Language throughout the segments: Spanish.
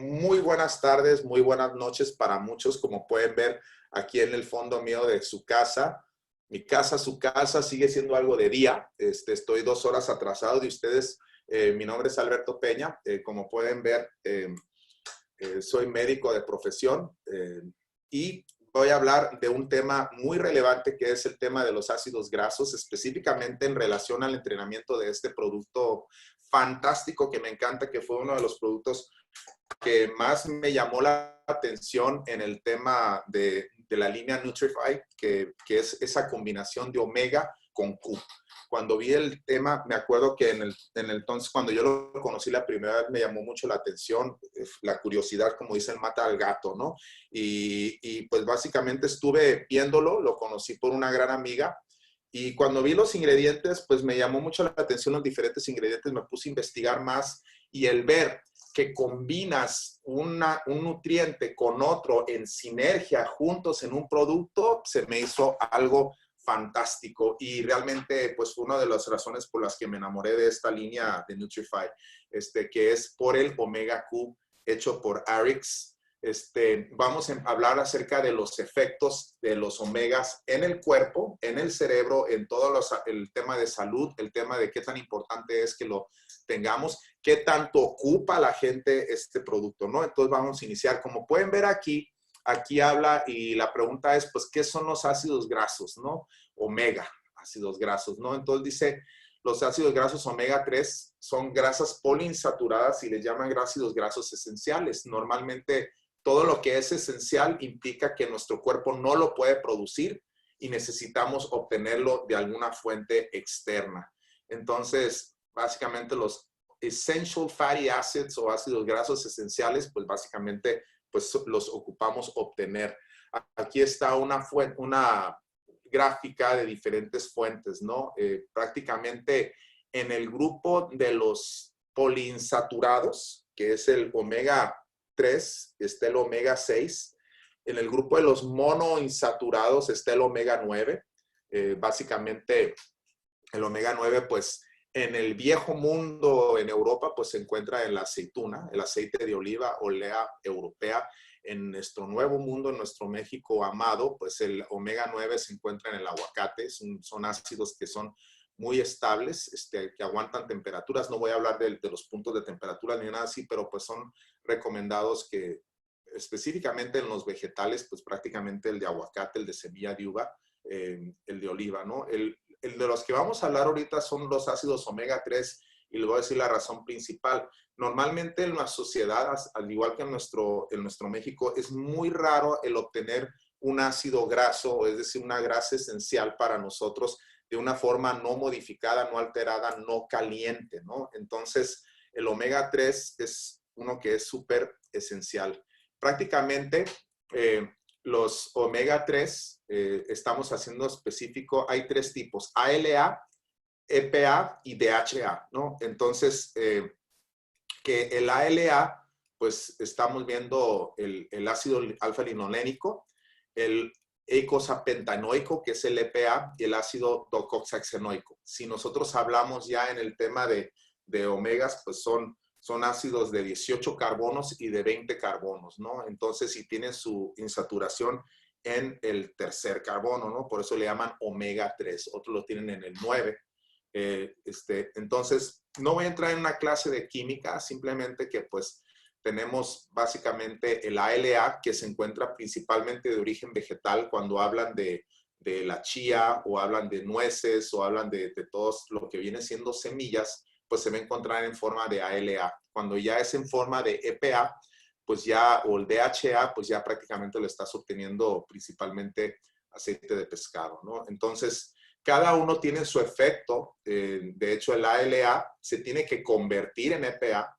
Muy buenas tardes, muy buenas noches para muchos, como pueden ver aquí en el fondo mío de su casa. Mi casa, su casa, sigue siendo algo de día. Estoy 2 horas atrasado de ustedes. Mi nombre es Alberto Peña. Como pueden ver, soy médico de profesión y voy a hablar de un tema muy relevante que es el tema de los ácidos grasos, específicamente en relación al entrenamiento de este producto fantástico que me encanta, que fue uno de los productos que más me llamó la atención en el tema de la línea Nutrify, que es esa combinación de omega con Q. Cuando vi el tema, me acuerdo que entonces, cuando yo lo conocí la primera vez, me llamó mucho la atención, la curiosidad, como dicen, mata al gato, ¿no? Y pues básicamente estuve viéndolo, lo conocí por una gran amiga, y cuando vi los ingredientes, pues me llamó mucho la atención los diferentes ingredientes, me puse a investigar más y el ver que combinas un nutriente con otro en sinergia juntos en un producto, se me hizo algo fantástico y realmente pues fue una de las razones por las que me enamoré de esta línea de Nutrify, que es por el Omega Q hecho por Arix. Vamos a hablar acerca de los efectos de los omegas en el cuerpo, en el cerebro, en todo el tema de salud, el tema de qué tan importante es que lo tengamos, qué tanto ocupa la gente este producto, ¿no? Entonces vamos a iniciar. Como pueden ver aquí habla y la pregunta es, pues, ¿qué son los ácidos grasos, no? Omega, ácidos grasos, ¿no? Entonces dice, los ácidos grasos omega 3 son grasas poliinsaturadas y les llaman ácidos grasos esenciales. Normalmente todo lo que es esencial implica que nuestro cuerpo no lo puede producir y necesitamos obtenerlo de alguna fuente externa. Entonces, básicamente los essential fatty acids o ácidos grasos esenciales, pues básicamente pues los ocupamos obtener. Aquí está una gráfica de diferentes fuentes, ¿no? Prácticamente en el grupo de los poliinsaturados, que es el omega 3, está el omega 6. En el grupo de los monoinsaturados está el omega 9. Básicamente, el omega 9, pues, en el viejo mundo, en Europa, pues se encuentra en la aceituna, el aceite de oliva, olea europea. En nuestro nuevo mundo, en nuestro México amado, pues el omega 9 se encuentra en el aguacate. Son ácidos que son muy estables, que aguantan temperaturas. No voy a hablar de los puntos de temperatura ni nada así, pero pues son recomendados que específicamente en los vegetales, pues prácticamente el de aguacate, el de semilla de uva, el de oliva, ¿no? El de los que vamos a hablar ahorita son los ácidos omega 3 y les voy a decir la razón principal. Normalmente en la sociedad, al igual que en nuestro México, es muy raro el obtener un ácido graso, es decir, una grasa esencial para nosotros de una forma no modificada, no alterada, no caliente, ¿no? Entonces, el omega 3 es uno que es súper esencial. Prácticamente, los omega 3, estamos haciendo específico, hay 3 tipos, ALA, EPA y DHA, ¿no? Entonces, que el ALA, pues estamos viendo el ácido alfa-linolénico, el eicosapentaenoico, que es el EPA, y el ácido docoxaxenoico. Si nosotros hablamos ya en el tema de omegas, pues son ácidos de 18 carbonos y de 20 carbonos, ¿no? Entonces, si tienen su insaturación en el tercer carbono, ¿no? Por eso le llaman omega 3. Otros lo tienen en el 9. Entonces, no voy a entrar en una clase de química, simplemente que pues tenemos básicamente el ALA, que se encuentra principalmente de origen vegetal cuando hablan de la chía o hablan de nueces o hablan de todo lo que viene siendo semillas, pues se va a encontrar en forma de ALA. Cuando ya es en forma de EPA, pues ya, o el DHA, pues ya prácticamente lo estás obteniendo principalmente aceite de pescado, ¿no? Entonces, cada uno tiene su efecto. De hecho, el ALA se tiene que convertir en EPA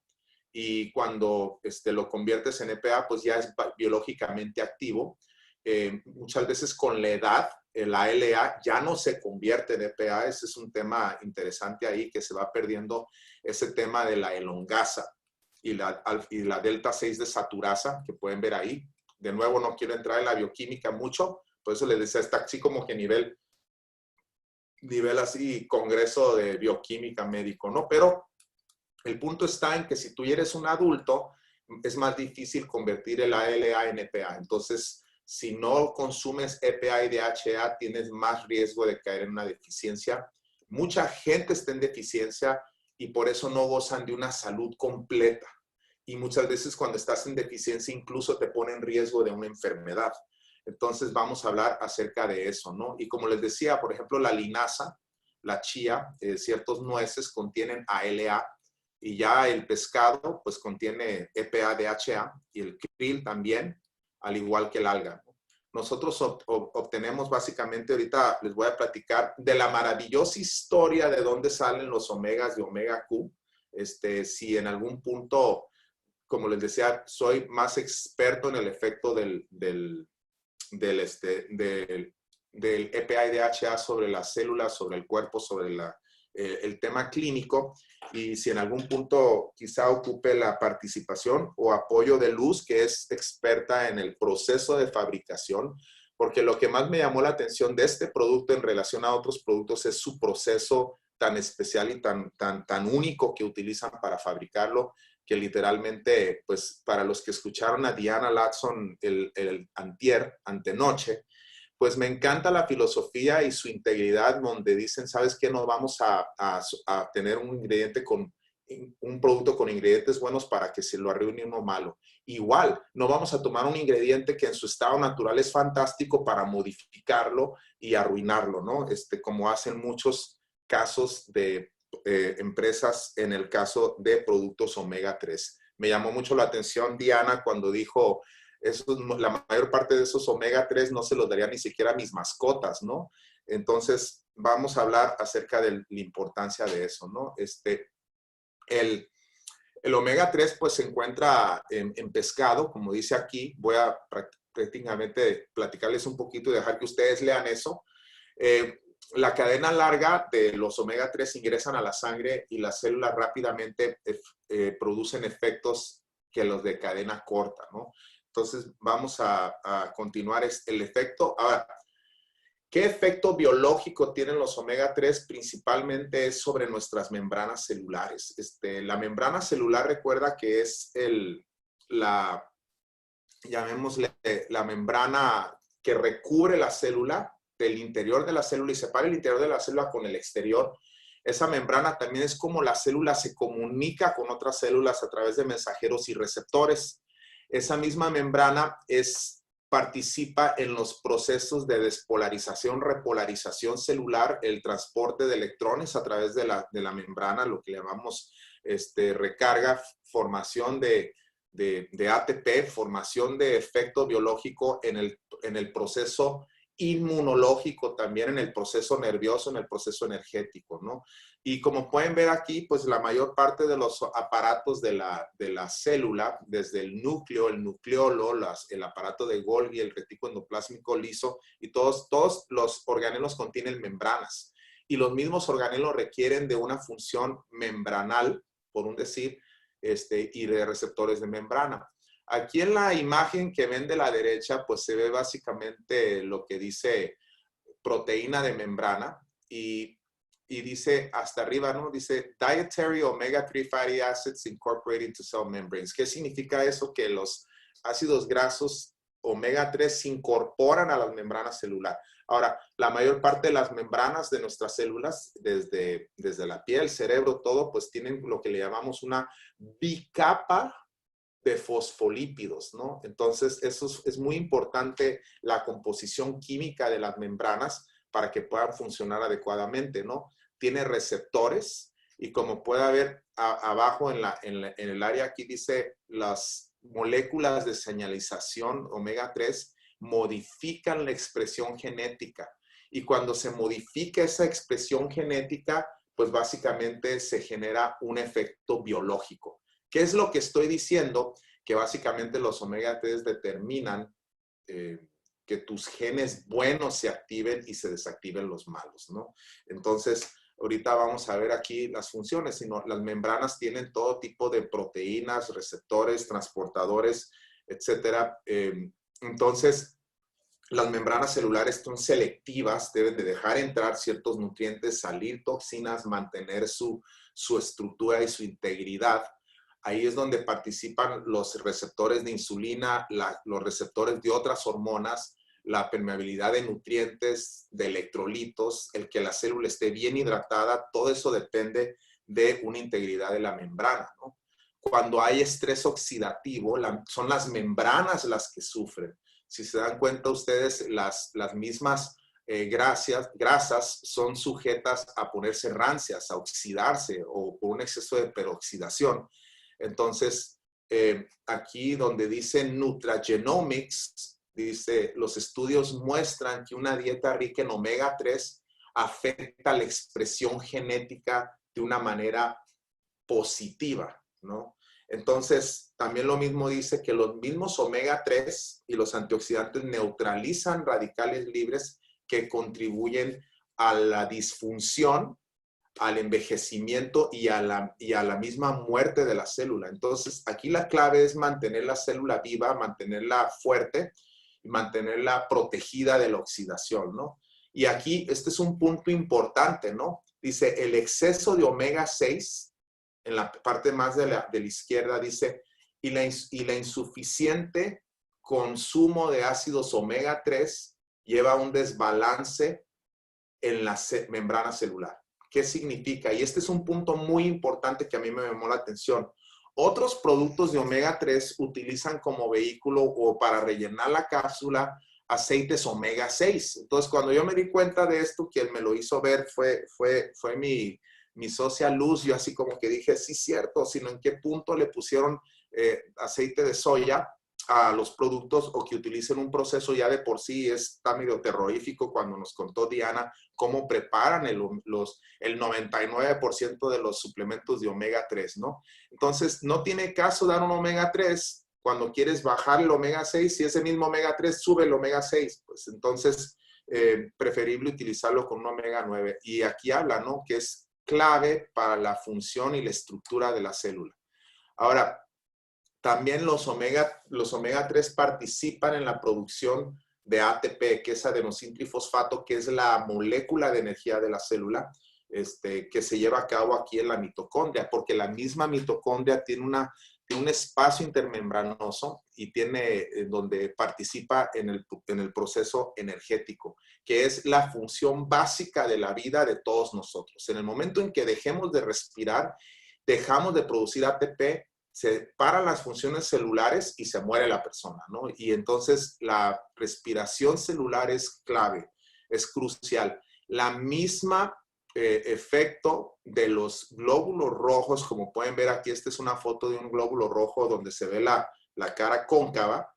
y cuando lo conviertes en EPA, pues ya es biológicamente activo. Muchas veces con la edad, el ALA ya no se convierte en EPA. Ese es un tema interesante ahí, que se va perdiendo ese tema de la elongasa y la delta 6 de saturasa, que pueden ver ahí. De nuevo, no quiero entrar en la bioquímica mucho, por eso les decía, está así como que nivel así, congreso de bioquímica médico, ¿no? Pero el punto está en que si tú eres un adulto, es más difícil convertir el ALA en EPA. Entonces, si no consumes EPA y DHA, tienes más riesgo de caer en una deficiencia. Mucha gente está en deficiencia y por eso no gozan de una salud completa. Y muchas veces cuando estás en deficiencia incluso te pone en riesgo de una enfermedad. Entonces vamos a hablar acerca de eso, ¿no? Y como les decía, por ejemplo, la linaza, la chía, ciertos nueces contienen ALA y ya el pescado pues contiene EPA, DHA y el krill también, al igual que el alga, ¿no? Nosotros obtenemos básicamente, ahorita les voy a platicar de la maravillosa historia de dónde salen los omegas de omega Q. Si en algún punto, como les decía, soy más experto en el efecto del EPA y DHA sobre las células, sobre el cuerpo, sobre el tema clínico. Y si en algún punto quizá ocupe la participación o apoyo de Luz, que es experta en el proceso de fabricación, porque lo que más me llamó la atención de este producto en relación a otros productos es su proceso tan especial y tan único que utilizan para fabricarlo, que literalmente, pues para los que escucharon a Diana Latson el antenoche, pues me encanta la filosofía y su integridad, donde dicen, ¿sabes qué? No vamos a tener un ingrediente un producto con ingredientes buenos para que se lo arruine uno malo. Igual, no vamos a tomar un ingrediente que en su estado natural es fantástico para modificarlo y arruinarlo, ¿no? Como hacen muchos casos de empresas en el caso de productos omega 3. Me llamó mucho la atención Diana cuando dijo, la mayor parte de esos omega 3 no se los daría ni siquiera a mis mascotas, ¿no? Entonces, vamos a hablar acerca de la importancia de eso, ¿no? El omega 3 pues se encuentra en pescado, como dice aquí. Voy a prácticamente platicarles un poquito y dejar que ustedes lean eso. La cadena larga de los omega 3 ingresan a la sangre y las células rápidamente producen efectos que los de cadena corta, ¿no? Entonces vamos a continuar el efecto. Ahora, ¿qué efecto biológico tienen los omega 3? Principalmente es sobre nuestras membranas celulares. La membrana celular, recuerda que es llamémosle, la membrana que recubre la célula del interior de la célula y separa el interior de la célula con el exterior. Esa membrana también es como la célula se comunica con otras células a través de mensajeros y receptores. Esa misma membrana participa en los procesos de despolarización, repolarización celular, el transporte de electrones a través de la membrana, lo que llamamos recarga, formación de ATP, formación de efecto biológico en el proceso inmunológico, también en el proceso nervioso, en el proceso energético, ¿no? Y como pueden ver aquí, pues la mayor parte de los aparatos de la célula, desde el núcleo, el nucleolo, el aparato de Golgi, el retículo endoplásmico liso, y todos los organelos contienen membranas. Y los mismos organelos requieren de una función membranal, por un decir, y de receptores de membrana. Aquí en la imagen que ven de la derecha, pues se ve básicamente lo que dice proteína de membrana y dice hasta arriba, ¿no? Dice dietary omega 3 fatty acids incorporated into cell membranes. ¿Qué significa eso? Que los ácidos grasos omega 3 se incorporan a las membranas celulares. Ahora, la mayor parte de las membranas de nuestras células, desde la piel, cerebro, todo, pues tienen lo que le llamamos una bicapa de fosfolípidos, ¿no? Entonces, eso es muy importante, la composición química de las membranas para que puedan funcionar adecuadamente, ¿no? Tiene receptores y como puede ver abajo en el área aquí dice las moléculas de señalización omega 3 modifican la expresión genética y cuando se modifica esa expresión genética, pues básicamente se genera un efecto biológico. ¿Qué es lo que estoy diciendo? Que básicamente los omega 3 determinan que tus genes buenos se activen y se desactiven los malos, ¿no? Entonces, ahorita vamos a ver aquí las funciones. Las membranas tienen todo tipo de proteínas, receptores, transportadores, etcétera. Entonces, las membranas celulares son selectivas, deben de dejar entrar ciertos nutrientes, salir toxinas, mantener su estructura y su integridad. Ahí es donde participan los receptores de insulina, los receptores de otras hormonas, la permeabilidad de nutrientes, de electrolitos, el que la célula esté bien hidratada, todo eso depende de una integridad de la membrana, ¿no? Cuando hay estrés oxidativo, son las membranas las que sufren. Si se dan cuenta ustedes, las mismas grasas son sujetas a ponerse rancias, a oxidarse o por un exceso de peroxidación. Entonces, aquí donde dice Nutragenomics, dice, los estudios muestran que una dieta rica en omega 3 afecta la expresión genética de una manera positiva, ¿no? Entonces, también lo mismo dice que los mismos omega 3 y los antioxidantes neutralizan radicales libres que contribuyen a la disfunción, al envejecimiento y a la misma muerte de la célula. Entonces, aquí la clave es mantener la célula viva, mantenerla fuerte y mantenerla protegida de la oxidación, ¿no? Y aquí, este es un punto importante, ¿no? Dice, el exceso de omega 6, en la parte más de la izquierda, dice, y la insuficiente consumo de ácidos omega 3 lleva a un desbalance en la membrana celular. ¿Qué significa? Y este es un punto muy importante que a mí me llamó la atención. Otros productos de omega 3 utilizan como vehículo o para rellenar la cápsula aceites omega 6. Entonces, cuando yo me di cuenta de esto, quien me lo hizo ver fue mi socia Luz. Yo así como que dije, sí, cierto, sino en qué punto le pusieron aceite de soya a los productos o que utilicen un proceso ya de por sí está medio terrorífico. Cuando nos contó Diana cómo preparan el 99% de los suplementos de omega 3, ¿no? Entonces, no tiene caso dar un omega 3 cuando quieres bajar el omega 6, si ese mismo omega 3 sube el omega 6, pues entonces preferible utilizarlo con un omega 9. Y aquí habla, ¿no? Que es clave para la función y la estructura de la célula. Ahora, también los omega 3 participan en la producción de ATP, que es adenosín trifosfato, que es la molécula de energía de la célula, que se lleva a cabo aquí en la mitocondria, porque la misma mitocondria tiene un espacio intermembranoso y tiene donde participa en el proceso energético, que es la función básica de la vida de todos nosotros. En el momento en que dejemos de respirar, dejamos de producir ATP, se paran las funciones celulares y se muere la persona, ¿no? Y entonces la respiración celular es clave, es crucial. La misma efecto de los glóbulos rojos, como pueden ver aquí, esta es una foto de un glóbulo rojo donde se ve la cara cóncava,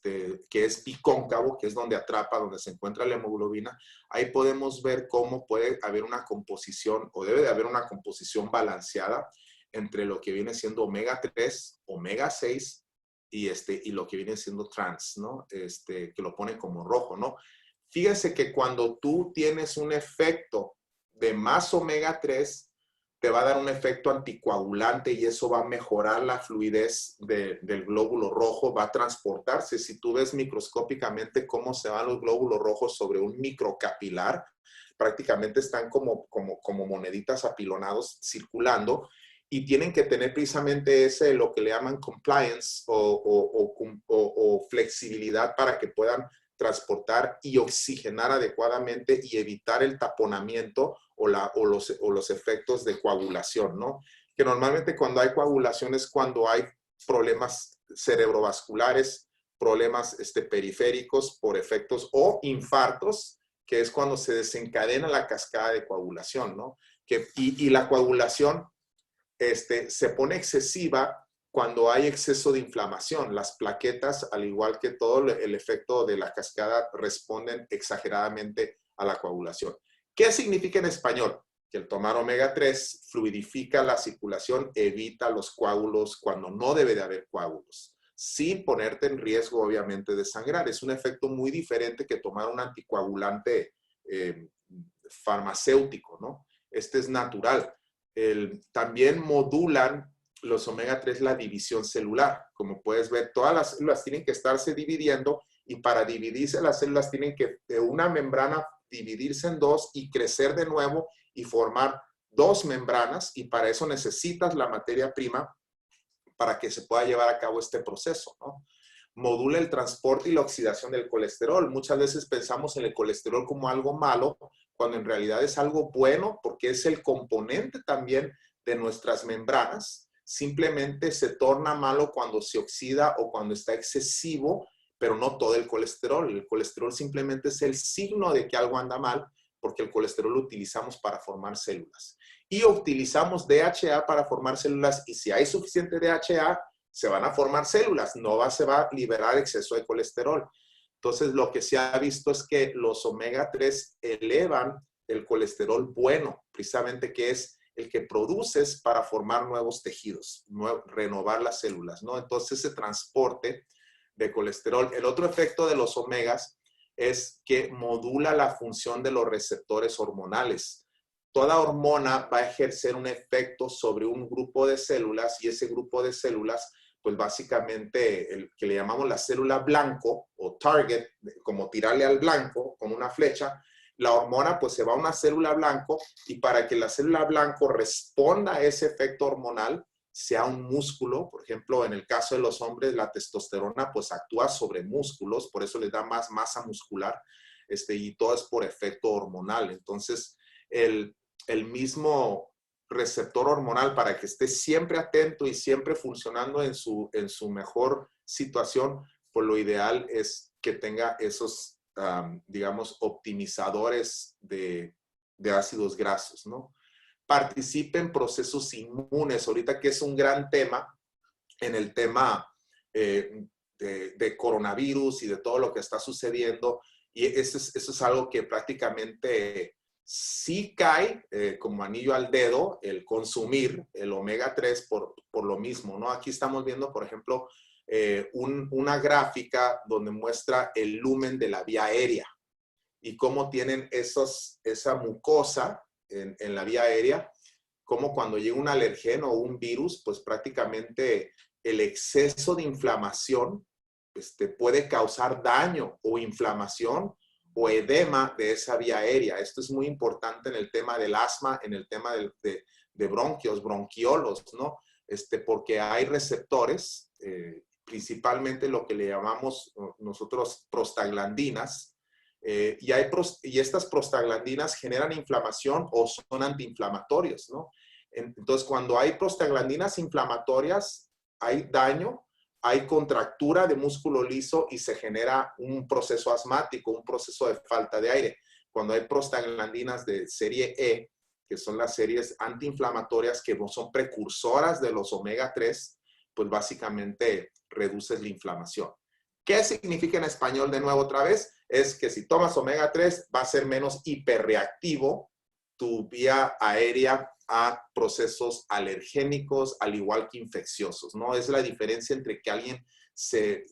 que es bicóncavo, que es donde atrapa, donde se encuentra la hemoglobina. Ahí podemos ver cómo puede haber una composición, o debe de haber una composición balanceada entre lo que viene siendo omega 3, omega 6 y lo que viene siendo trans, ¿no? Que lo pone como rojo, ¿no? Fíjense que cuando tú tienes un efecto de más omega 3, te va a dar un efecto anticoagulante y eso va a mejorar la fluidez del glóbulo rojo, va a transportarse. Si tú ves microscópicamente cómo se van los glóbulos rojos sobre un microcapilar, prácticamente están como moneditas apilonados circulando y tienen que tener precisamente lo que le llaman compliance o flexibilidad para que puedan transportar y oxigenar adecuadamente y evitar el taponamiento o los efectos de coagulación, ¿no? Que normalmente cuando hay coagulación es cuando hay problemas cerebrovasculares, problemas periféricos por efectos o infartos, que es cuando se desencadena la cascada de coagulación, ¿no? Y la coagulación se pone excesiva cuando hay exceso de inflamación. Las plaquetas, al igual que todo el efecto de la cascada, responden exageradamente a la coagulación. ¿Qué significa en español? Que el tomar omega 3 fluidifica la circulación, evita los coágulos cuando no debe de haber coágulos, sin ponerte en riesgo, obviamente, de sangrar. Es un efecto muy diferente que tomar un anticoagulante farmacéutico, ¿no? Este es natural. También modulan los omega 3 la división celular. Como puedes ver, todas las células tienen que estarse dividiendo y para dividirse las células tienen que de una membrana dividirse en dos y crecer de nuevo y formar dos membranas y para eso necesitas la materia prima para que se pueda llevar a cabo este proceso, ¿no? Modula el transporte y la oxidación del colesterol. Muchas veces pensamos en el colesterol como algo malo, cuando en realidad es algo bueno, porque es el componente también de nuestras membranas. Simplemente se torna malo cuando se oxida o cuando está excesivo, pero no todo el colesterol. El colesterol simplemente es el signo de que algo anda mal, porque el colesterol lo utilizamos para formar células. Y utilizamos DHA para formar células, y si hay suficiente DHA, se van a formar células, se va a liberar exceso de colesterol. Entonces, lo que se ha visto es que los omega 3 elevan el colesterol bueno, precisamente que es el que produces para formar nuevos tejidos, renovar las células, ¿no? Entonces, ese transporte de colesterol. El otro efecto de los omegas es que modula la función de los receptores hormonales. Toda hormona va a ejercer un efecto sobre un grupo de células, y ese grupo de células, pues básicamente el que le llamamos la célula blanco o target, como tirarle al blanco con una flecha, la hormona pues se va a una célula blanco, y para que la célula blanco responda a ese efecto hormonal, sea un músculo, por ejemplo, en el caso de los hombres, la testosterona pues actúa sobre músculos, por eso les da más masa muscular, y todo es por efecto hormonal. Entonces, el mismo receptor hormonal, para que esté siempre atento y siempre funcionando en su mejor situación, pues lo ideal es que tenga esos, digamos, optimizadores de ácidos grasos, ¿no? Participe en procesos inmunes, ahorita que es un gran tema en el tema de coronavirus y de todo lo que está sucediendo, y eso es algo que prácticamente sí cae como anillo al dedo el consumir el omega 3 por lo mismo, ¿no? Aquí estamos viendo, por ejemplo, una gráfica donde muestra el lumen de la vía aérea y cómo tienen esa mucosa en la vía aérea, como cuando llega un alergeno o un virus, pues prácticamente el exceso de inflamación puede causar daño o inflamación o edema de esa vía aérea. Esto es muy importante en el tema del asma, en el tema de bronquios, bronquiolos, ¿no? Porque hay receptores, principalmente lo que le llamamos nosotros prostaglandinas, y estas prostaglandinas generan inflamación o son antiinflamatorios, ¿no? Entonces, cuando hay prostaglandinas inflamatorias, hay daño, hay contractura de músculo liso y se genera un proceso asmático, un proceso de falta de aire. Cuando hay prostaglandinas de serie E, que son las series antiinflamatorias que son precursoras de los omega 3, pues básicamente reduces la inflamación. ¿Qué significa en español de nuevo otra vez? Es que si tomas omega 3 va a ser menos hiperreactivo tu vía aérea a procesos alergénicos, al igual que infecciosos, ¿no? Es la diferencia entre que alguien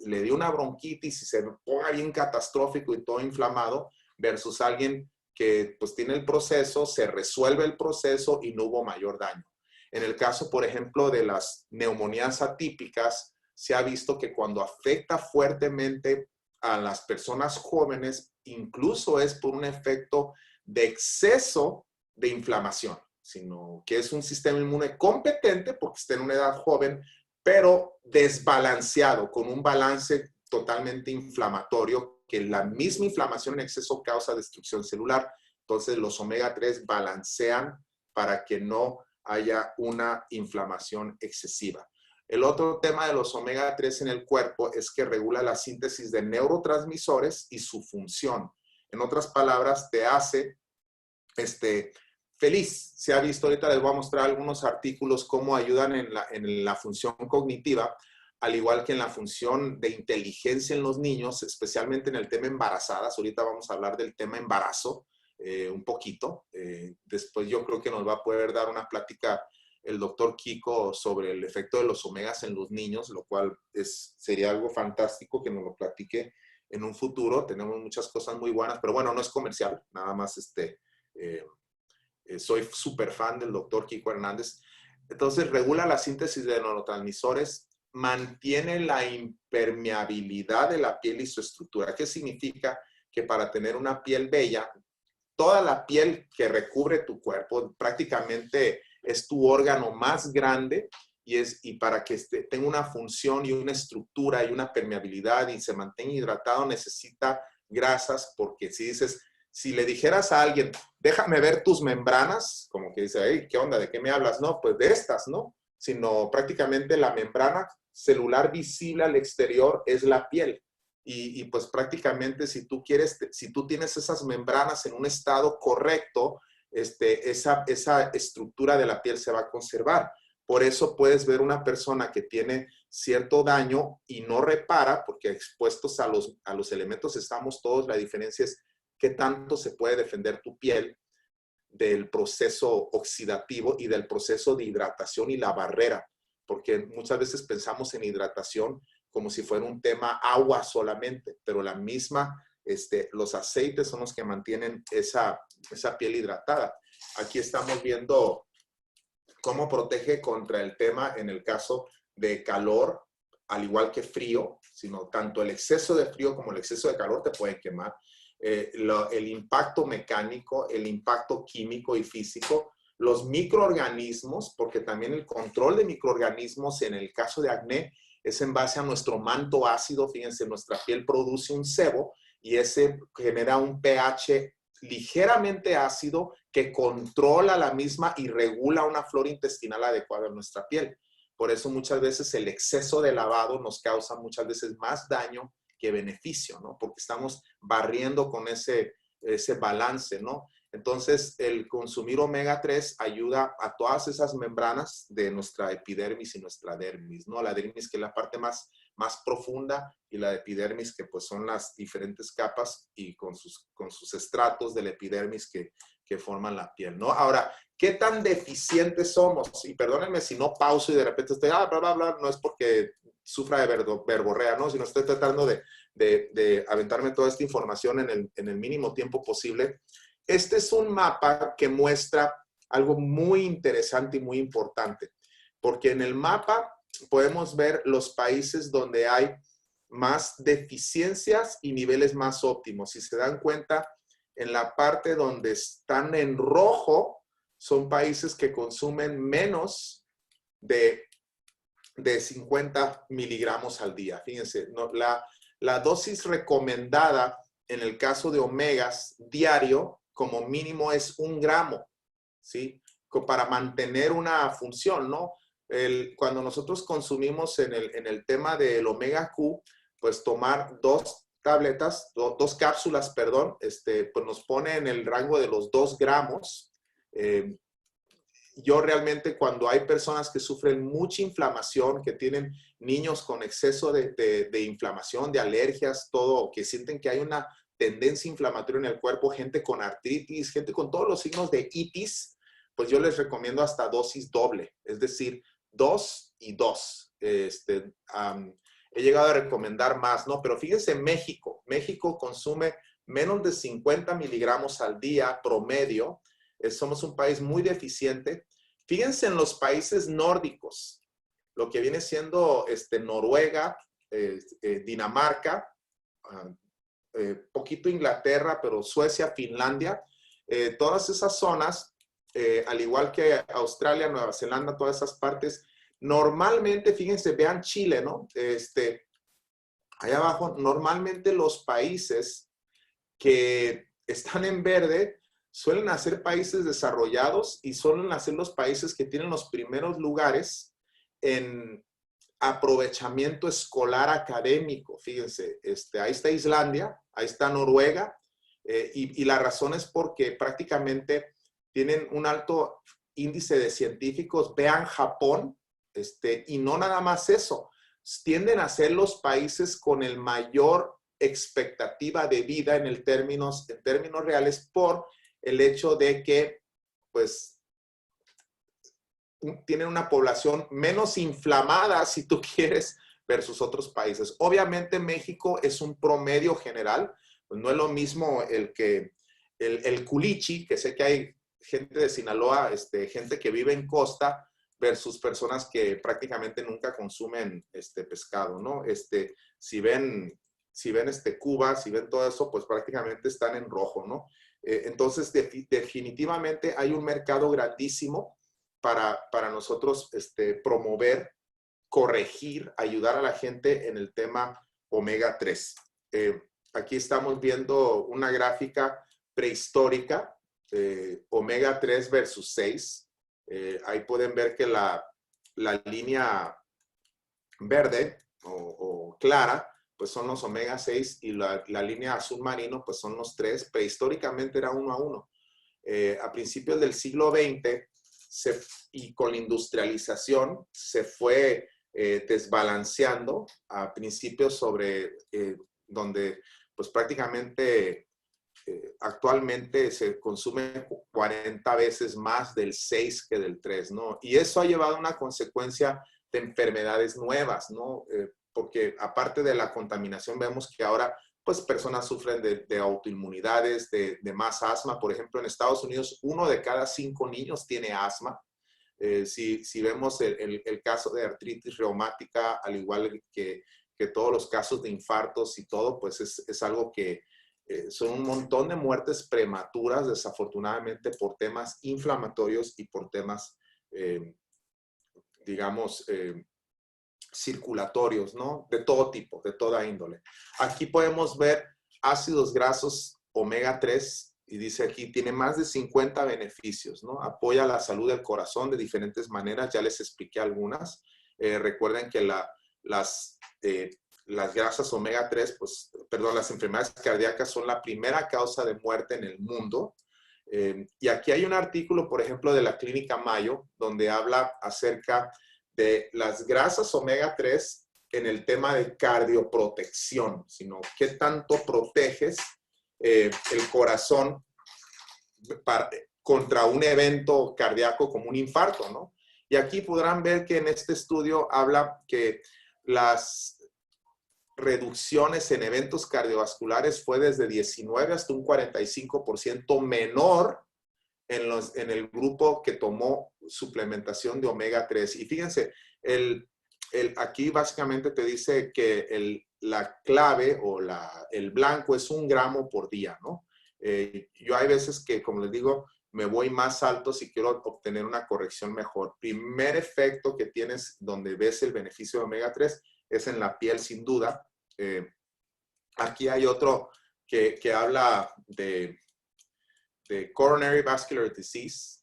le dé una bronquitis y se ponga bien catastrófico y todo inflamado, versus alguien que pues tiene el proceso, se resuelve el proceso y no hubo mayor daño. En el caso, por ejemplo, de las neumonías atípicas, se ha visto que cuando afecta fuertemente a las personas jóvenes, incluso es por un efecto de exceso de inflamación, sino que es un sistema inmune competente porque está en una edad joven, pero desbalanceado, con un balance totalmente inflamatorio, que la misma inflamación en exceso causa destrucción celular. Entonces, los omega 3 balancean para que no haya una inflamación excesiva. El otro tema de los omega 3 en el cuerpo es que regula la síntesis de neurotransmisores y su función. En otras palabras, te hace feliz. Se ha visto, ahorita les voy a mostrar algunos artículos cómo ayudan en la función cognitiva, al igual que en la función de inteligencia en los niños, especialmente en el tema embarazadas. Ahorita vamos a hablar del tema embarazo un poquito. Después yo creo que nos va a poder dar una plática el doctor Kiko sobre el efecto de los omegas en los niños, lo cual sería algo fantástico que nos lo platique en un futuro. Tenemos muchas cosas muy buenas, pero bueno, no es comercial, nada más soy súper fan del doctor Kiko Hernández. Entonces, regula la síntesis de neurotransmisores, mantiene la impermeabilidad de la piel y su estructura. ¿Qué significa? Que para tener una piel bella, toda la piel que recubre tu cuerpo prácticamente es tu órgano más grande y para que tenga una función y una estructura y una permeabilidad y se mantenga hidratado, necesita grasas, porque si le dijeras a alguien, déjame ver tus membranas, como que dice, hey, ¿qué onda? ¿De qué me hablas? No, pues de estas, ¿no? Sino prácticamente la membrana celular visible al exterior es la piel. Y pues prácticamente si tú tienes esas membranas en un estado correcto, esa estructura de la piel se va a conservar. Por eso puedes ver una persona que tiene cierto daño y no repara, porque expuestos a los elementos estamos todos. La diferencia es qué tanto se puede defender tu piel del proceso oxidativo y del proceso de hidratación y la barrera, porque muchas veces pensamos en hidratación como si fuera un tema agua solamente, pero los aceites son los que mantienen esa piel hidratada. Aquí estamos viendo cómo protege contra el tema en el caso de calor, al igual que frío, sino tanto el exceso de frío como el exceso de calor te pueden quemar. El impacto mecánico, el impacto químico y físico, los microorganismos, porque también el control de microorganismos en el caso de acné es en base a nuestro manto ácido. Fíjense, nuestra piel produce un sebo y ese genera un pH ligeramente ácido que controla la misma y regula una flora intestinal adecuada en nuestra piel. Por eso muchas veces el exceso de lavado nos causa muchas veces más daño que beneficio, ¿no? Porque estamos barriendo con ese balance, ¿no? Entonces, el consumir omega 3 ayuda a todas esas membranas de nuestra epidermis y nuestra dermis, ¿no? La dermis, que es la parte más profunda, y la epidermis, que pues son las diferentes capas y con sus estratos de la epidermis que forman la piel, ¿no? Ahora, ¿qué tan deficientes somos? Y perdónenme si no pauso y de repente estoy, bla, bla, bla, no es porque sufra de verborrea, ¿no? Sino estoy tratando de aventarme toda esta información en el mínimo tiempo posible. Este es un mapa que muestra algo muy interesante y muy importante, porque en el mapa podemos ver los países donde hay más deficiencias y niveles más óptimos. Si se dan cuenta, en la parte donde están en rojo, son países que consumen menos de 50 miligramos al día. Fíjense, ¿no? La dosis recomendada en el caso de omegas diario, como mínimo, es 1 gramo, ¿sí? Para mantener una función, ¿no? Cuando nosotros consumimos en el tema del omega Q, pues tomar 2 tabletas, 2 cápsulas, perdón, pues nos pone en el rango de los 2 gramos. Yo realmente, cuando hay personas que sufren mucha inflamación, que tienen niños con exceso de inflamación, de alergias, todo, que sienten que hay una tendencia inflamatoria en el cuerpo, gente con artritis, gente con todos los signos de itis, pues yo les recomiendo hasta dosis doble, es decir, 2 y 2. He llegado a recomendar más, ¿no? Pero fíjense, México consume menos de 50 miligramos al día promedio. Somos un país muy deficiente. Fíjense en los países nórdicos, lo que viene siendo Noruega, Dinamarca, poquito Inglaterra, pero Suecia, Finlandia, todas esas zonas, al igual que Australia, Nueva Zelanda, todas esas partes, normalmente, fíjense, vean Chile, ¿no? Allá abajo, normalmente los países que están en verde suelen ser países desarrollados y suelen ser los países que tienen los primeros lugares en aprovechamiento escolar académico. Fíjense, ahí está Islandia, ahí está Noruega, y la razón es porque prácticamente tienen un alto índice de científicos. Vean Japón, y no nada más eso, tienden a ser los países con el mayor expectativa de vida en términos reales, por el hecho de que, pues, tienen una población menos inflamada, si tú quieres, versus otros países. Obviamente México es un promedio general, pues no es lo mismo el culichi, que sé que hay gente de Sinaloa, gente que vive en costa, versus personas que prácticamente nunca consumen pescado, ¿no? Si ven Cuba, si ven todo eso, pues prácticamente están en rojo, ¿no? Entonces, definitivamente hay un mercado grandísimo para nosotros promover, corregir, ayudar a la gente en el tema omega 3. Aquí estamos viendo una gráfica prehistórica, omega 3 versus 6. Ahí pueden ver que la línea verde o clara, pues son los omega 6 y la línea azul marino, pues son los 3. Prehistóricamente era 1 a 1. A principios del siglo XX y con la industrialización se fue desbalanceando a principios sobre donde pues prácticamente actualmente se consume 40 veces más del 6 que del 3, ¿no? Y eso ha llevado a una consecuencia de enfermedades nuevas, ¿no? Porque aparte de la contaminación, vemos que ahora pues personas sufren de autoinmunidades, de más asma. Por ejemplo, en Estados Unidos, 1 de cada 5 niños tiene asma. Si vemos el caso de artritis reumática, al igual que todos los casos de infartos y todo, pues es algo que son un montón de muertes prematuras, desafortunadamente, por temas inflamatorios y por temas, digamos, circulatorios, ¿no? De todo tipo, de toda índole. Aquí podemos ver ácidos grasos omega 3 y dice aquí, tiene más de 50 beneficios, ¿no? Apoya la salud del corazón de diferentes maneras, ya les expliqué algunas. Recuerden que las grasas omega 3, pues, perdón, las enfermedades cardíacas son la primera causa de muerte en el mundo. Y aquí hay un artículo, por ejemplo, de la Clínica Mayo, donde habla acerca de las grasas omega 3 en el tema de cardioprotección, sino qué tanto proteges el corazón contra un evento cardíaco como un infarto, ¿no? Y aquí podrán ver que en este estudio habla que las reducciones en eventos cardiovasculares fue desde 19 hasta un 45% menor en el grupo que tomó suplementación de omega 3. Y fíjense, aquí básicamente te dice que la clave o el blanco es 1 gramo por día, ¿no? Yo hay veces que, como les digo, me voy más alto si quiero obtener una corrección mejor. Primer efecto que tienes donde ves el beneficio de omega 3 es en la piel, sin duda. Aquí hay otro que habla de coronary vascular disease,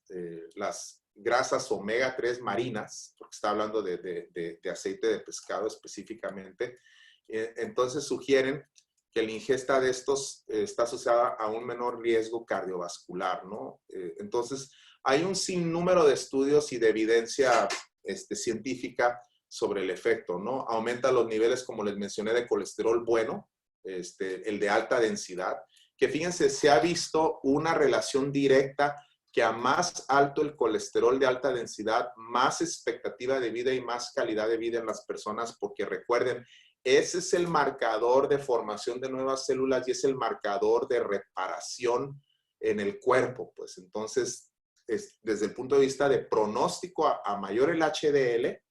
las grasas omega 3 marinas, porque está hablando de aceite de pescado específicamente. Entonces sugieren que la ingesta de estos está asociada a un menor riesgo cardiovascular, ¿no? Entonces hay un sinnúmero de estudios y de evidencia científica sobre el efecto, ¿no? Aumenta los niveles, como les mencioné, de colesterol bueno, el de alta densidad, que fíjense, se ha visto una relación directa que a más alto el colesterol de alta densidad, más expectativa de vida y más calidad de vida en las personas, porque recuerden, ese es el marcador de formación de nuevas células y es el marcador de reparación en el cuerpo. Pues entonces, desde el punto de vista de pronóstico a mayor el HDL,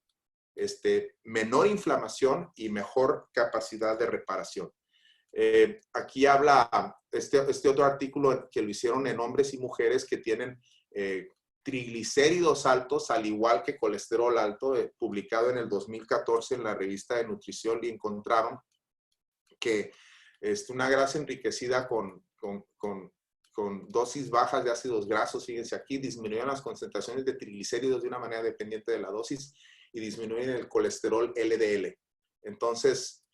menor inflamación y mejor capacidad de reparación. Aquí habla este otro artículo que lo hicieron en hombres y mujeres que tienen triglicéridos altos, al igual que colesterol alto, publicado en el 2014 en la revista de nutrición, y encontraron que una grasa enriquecida con dosis bajas de ácidos grasos, fíjense aquí, disminuyen las concentraciones de triglicéridos de una manera dependiente de la dosis y disminuyen el colesterol LDL. Entonces,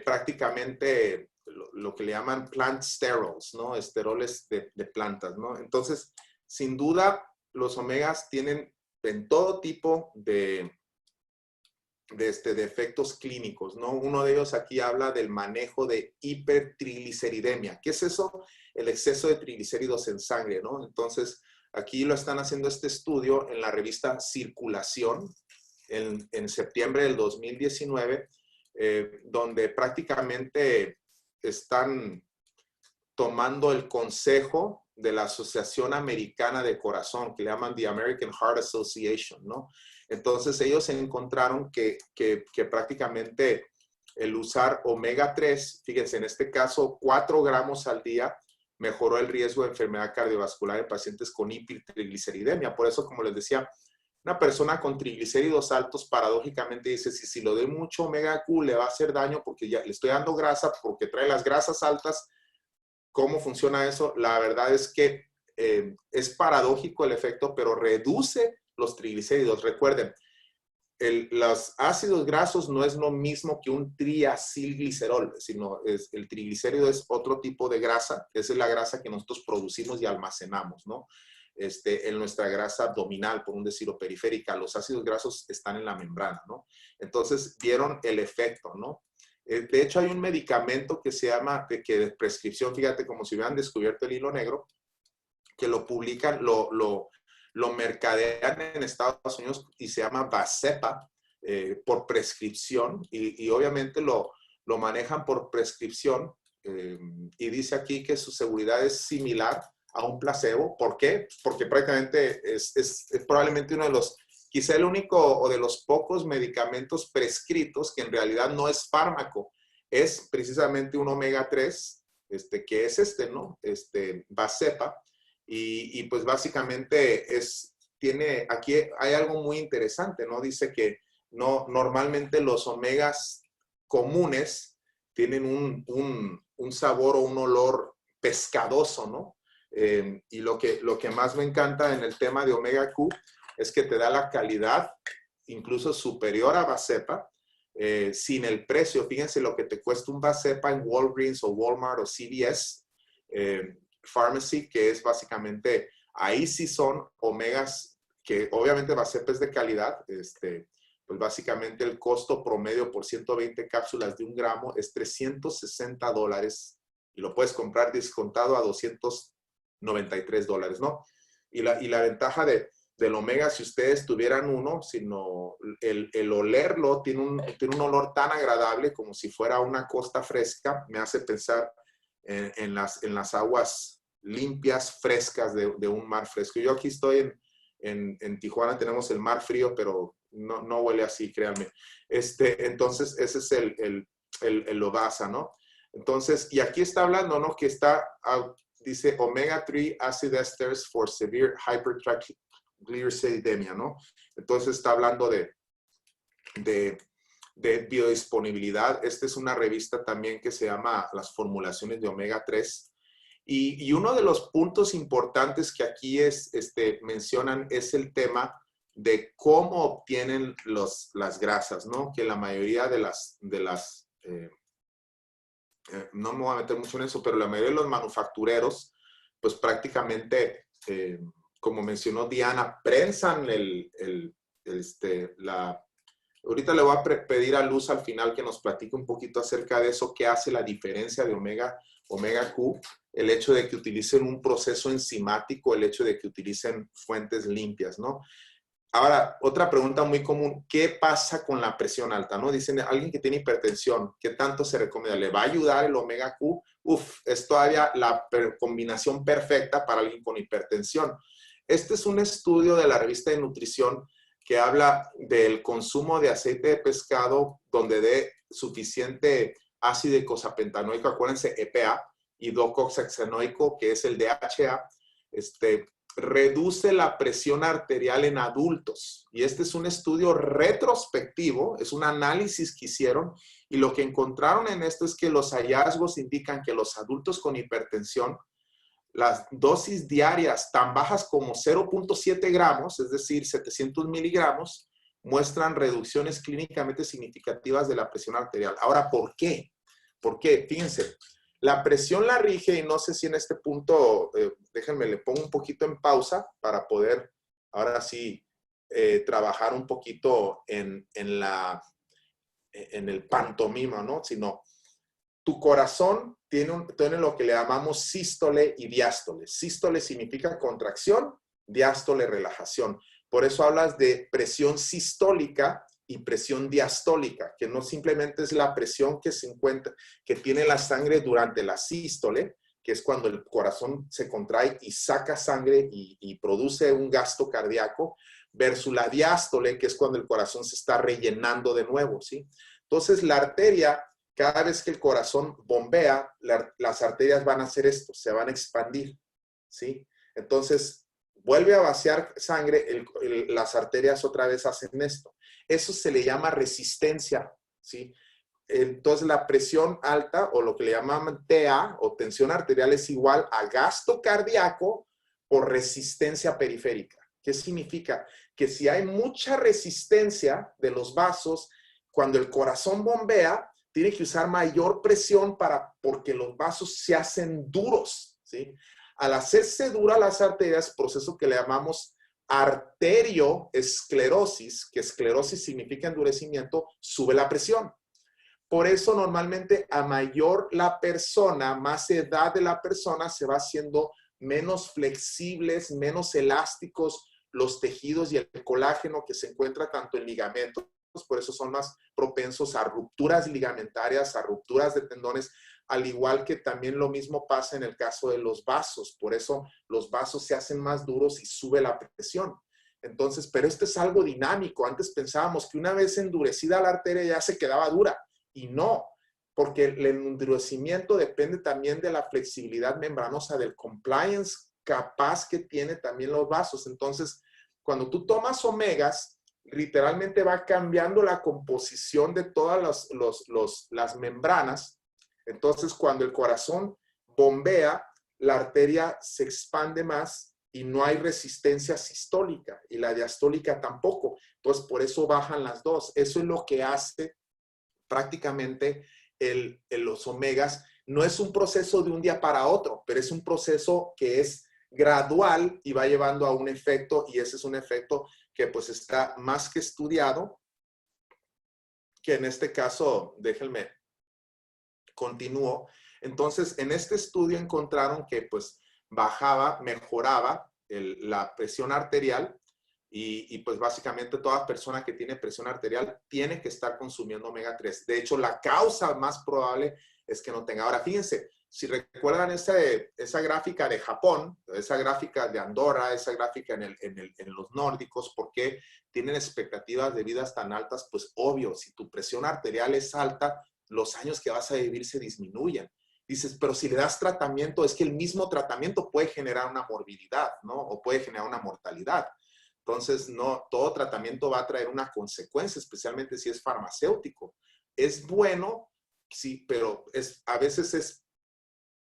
prácticamente lo que le llaman plant sterols, ¿no? Esteroles de plantas, ¿no? Entonces, sin duda, los omegas tienen en todo tipo de efectos clínicos, ¿no? Uno de ellos aquí habla del manejo de hipertrigliceridemia. ¿Qué es eso? El exceso de triglicéridos en sangre, ¿no? Entonces, aquí lo están haciendo este estudio en la revista Circulación en septiembre del 2019, donde prácticamente están tomando el consejo de la Asociación Americana de Corazón, que le llaman The American Heart Association, ¿no? Entonces ellos encontraron que prácticamente el usar omega 3, fíjense, en este caso 4 gramos al día, mejoró el riesgo de enfermedad cardiovascular en pacientes con hipertrigliceridemia. Por eso, como les decía, una persona con triglicéridos altos paradójicamente dice, si lo doy mucho omega Q le va a hacer daño porque ya le estoy dando grasa, porque trae las grasas altas. ¿Cómo funciona eso? La verdad es que es paradójico el efecto, pero reduce los triglicéridos. Recuerden, los ácidos grasos no es lo mismo que un triacilglicerol, sino el triglicérido es otro tipo de grasa, que es la grasa que nosotros producimos y almacenamos, ¿no? En nuestra grasa abdominal, por un decirlo, periférica. Los ácidos grasos están en la membrana, ¿no? Entonces, vieron el efecto, ¿no? De hecho, hay un medicamento que se llama, que de prescripción, fíjate, como si hubieran descubierto el hilo negro, que lo publican, lo mercadean en Estados Unidos y se llama Vascepa por prescripción y obviamente lo manejan por prescripción y dice aquí que su seguridad es similar a un placebo. ¿Por qué? Porque prácticamente es probablemente uno de los, quizá el único o de los pocos medicamentos prescritos que en realidad no es fármaco, es precisamente un omega 3, que es ¿no? Vascepa. Y pues básicamente aquí hay algo muy interesante, ¿no? Dice que normalmente los omegas comunes tienen un sabor o un olor pescadoso, ¿no? Y lo que más me encanta en el tema de omega Q es que te da la calidad incluso superior a Vascepa, sin el precio. Fíjense lo que te cuesta un Vascepa en Walgreens o Walmart o CVS Pharmacy, que es básicamente, ahí sí son omegas, que obviamente Vascepa es de calidad, pues básicamente el costo promedio por 120 cápsulas de 1 gramo es $360 y lo puedes comprar descontado a $293, ¿no? Y la ventaja del omega, si ustedes tuvieran uno, sino el olerlo, tiene un olor tan agradable como si fuera una costa fresca, me hace pensar en las aguas limpias, frescas de un mar fresco. Yo aquí estoy en Tijuana, tenemos el mar frío, pero no huele así, créanme. Entonces, ese es el Lobasa, ¿no? Entonces, y aquí está hablando, ¿no? Que dice omega 3 acid esters for severe hypertriglyceridemia, ¿no? Entonces está hablando de biodisponibilidad. Esta es una revista también que se llama Las formulaciones de omega 3. Y uno de los puntos importantes que aquí mencionan es el tema de cómo obtienen las grasas, ¿no? Que la mayoría de las no me voy a meter mucho en eso, pero la mayoría de los manufactureros, pues prácticamente, como mencionó Diana, prensan ahorita le voy a pedir a Luz al final que nos platique un poquito acerca de eso, qué hace la diferencia de omega Q, el hecho de que utilicen un proceso enzimático, el hecho de que utilicen fuentes limpias, ¿no? Ahora, otra pregunta muy común, ¿qué pasa con la presión alta? ¿No? Dicen, alguien que tiene hipertensión, ¿qué tanto se recomienda? ¿Le va a ayudar el omega Q? Es todavía la combinación perfecta para alguien con hipertensión. Este es un estudio de la revista de nutrición que habla del consumo de aceite de pescado donde dé suficiente ácido eicosapentaenoico, acuérdense, EPA, y docoxaxenoico, que es el DHA, reduce la presión arterial en adultos. Y este es un estudio retrospectivo, es un análisis que hicieron, y lo que encontraron en esto es que los hallazgos indican que los adultos con hipertensión, las dosis diarias tan bajas como 0.7 gramos, es decir, 700 miligramos, muestran reducciones clínicamente significativas de la presión arterial. Ahora, ¿por qué? ¿Por qué? Fíjense, la presión la rige, y no sé si en este punto, déjenme, le pongo un poquito en pausa para poder, ahora sí, trabajar un poquito en el pantomima, ¿no? Sino, tu corazón tiene lo que le llamamos sístole y diástole. Sístole significa contracción, diástole relajación. Por eso hablas de presión sistólica y presión diastólica, que no simplemente es la presión que se encuentra, que tiene la sangre durante la sístole, que es cuando el corazón se contrae y saca sangre y produce un gasto cardíaco, versus la diástole, que es cuando el corazón se está rellenando de nuevo, ¿sí? Entonces, la arteria, cada vez que el corazón bombea, las arterias van a hacer esto, se van a expandir, ¿sí? Entonces, vuelve a vaciar sangre, las arterias otra vez hacen esto. Eso se le llama resistencia, ¿sí? Entonces la presión alta o lo que le llaman TA o tensión arterial es igual a gasto cardíaco por resistencia periférica. ¿Qué significa? Que si hay mucha resistencia de los vasos, cuando el corazón bombea, tiene que usar mayor presión porque los vasos se hacen duros, ¿sí? Al hacerse duras las arterias, proceso que le llamamos arterioesclerosis, que esclerosis significa endurecimiento, sube la presión. Por eso normalmente a mayor la persona, más edad de la persona, se va haciendo menos flexibles, menos elásticos los tejidos y el colágeno que se encuentra tanto en ligamentos, por eso son más propensos a rupturas ligamentarias, a rupturas de tendones, al igual que también lo mismo pasa en el caso de los vasos, por eso los vasos se hacen más duros y sube la presión. Entonces, pero esto es algo dinámico. Antes pensábamos que una vez endurecida la arteria ya se quedaba dura. Y no, porque el endurecimiento depende también de la flexibilidad membranosa, del compliance capaz que tiene también los vasos. Entonces, cuando tú tomas omegas, literalmente va cambiando la composición de todas las membranas. Entonces, cuando el corazón bombea, la arteria se expande más y no hay resistencia sistólica y la diastólica tampoco. Entonces, por eso bajan las dos. Eso es lo que hace prácticamente los omegas. No es un proceso de un día para otro, pero es un proceso que es gradual y va llevando a un efecto, y ese es un efecto que pues está más que estudiado, que en este caso, déjenme, continúo. Entonces, en este estudio encontraron que pues bajaba, mejoraba la presión arterial. Y pues básicamente toda persona que tiene presión arterial tiene que estar consumiendo omega 3. De hecho, la causa más probable es que no tenga. Ahora, fíjense, si recuerdan esa gráfica de Japón, esa gráfica de Andorra, esa gráfica en los nórdicos, ¿por qué tienen expectativas de vidas tan altas? Pues obvio, si tu presión arterial es alta, los años que vas a vivir se disminuyen. Dices, pero si le das tratamiento, es que el mismo tratamiento puede generar una morbilidad, ¿no? O puede generar una mortalidad. Entonces, no, todo tratamiento va a traer una consecuencia, especialmente si es farmacéutico. Es bueno, sí, pero a veces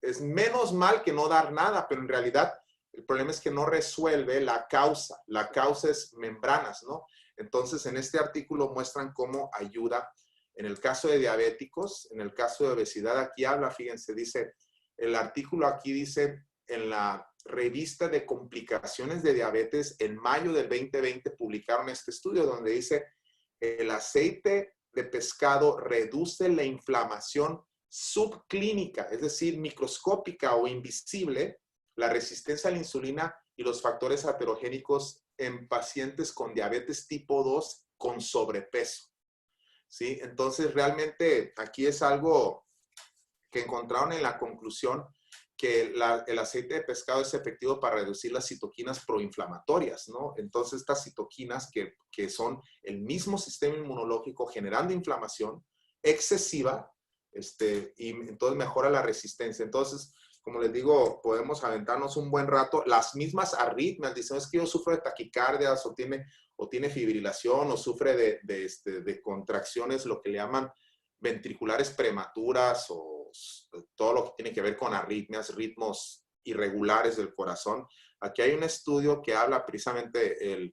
es menos mal que no dar nada, pero en realidad el problema es que no resuelve la causa. La causa es membranas, ¿no? Entonces, en este artículo muestran cómo ayuda en el caso de diabéticos, en el caso de obesidad. Aquí habla, fíjense, dice, el artículo aquí dice, en la revista de complicaciones de diabetes, en mayo del 2020 publicaron este estudio donde dice, el aceite de pescado reduce la inflamación subclínica, es decir, microscópica o invisible, la resistencia a la insulina y los factores aterogénicos en pacientes con diabetes tipo 2 con sobrepeso. ¿Sí? Entonces, realmente aquí es algo que encontraron en la conclusión, que el aceite de pescado es efectivo para reducir las citoquinas proinflamatorias, ¿no? Entonces, estas citoquinas que son el mismo sistema inmunológico generando inflamación excesiva, y entonces mejora la resistencia. Entonces, como les digo, podemos aventarnos un buen rato. Las mismas arritmias, dicen, es que yo sufro de taquicardias o tiene fibrilación o sufre de contracciones, lo que le llaman ventriculares prematuras o todo lo que tiene que ver con arritmias, ritmos irregulares del corazón. Aquí hay un estudio que habla precisamente,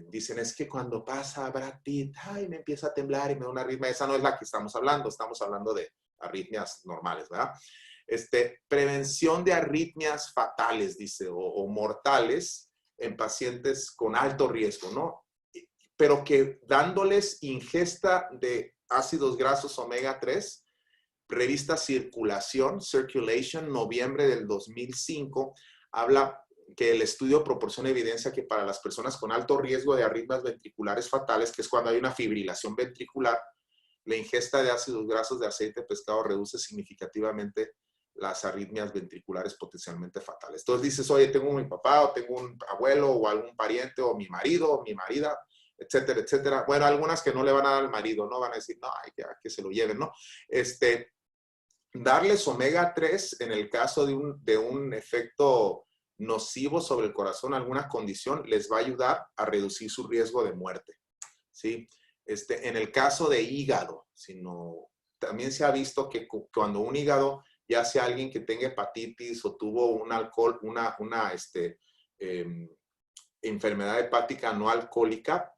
dicen, es que cuando pasa Brad Pitt, ay, me empieza a temblar y me da una arritmia. Esa no es la que estamos hablando de arritmias normales, ¿verdad? Prevención de arritmias fatales, dice, o mortales en pacientes con alto riesgo, ¿no? Pero que dándoles ingesta de ácidos grasos omega 3, revista Circulation, noviembre del 2005, habla que el estudio proporciona evidencia que para las personas con alto riesgo de arritmias ventriculares fatales, que es cuando hay una fibrilación ventricular, la ingesta de ácidos grasos de aceite de pescado reduce significativamente las arritmias ventriculares potencialmente fatales. Entonces dices, oye, tengo mi papá, o tengo un abuelo, o algún pariente, o mi marido, o mi marida, etcétera, etcétera. Bueno, algunas que no le van a dar al marido, ¿no? Van a decir, no, hay que se lo lleven, ¿no? Darles omega 3 en el caso de un efecto nocivo sobre el corazón, alguna condición, les va a ayudar a reducir su riesgo de muerte, ¿sí? En el caso de hígado, también se ha visto que cuando un hígado, ya sea alguien que tenga hepatitis o tuvo enfermedad hepática no alcohólica,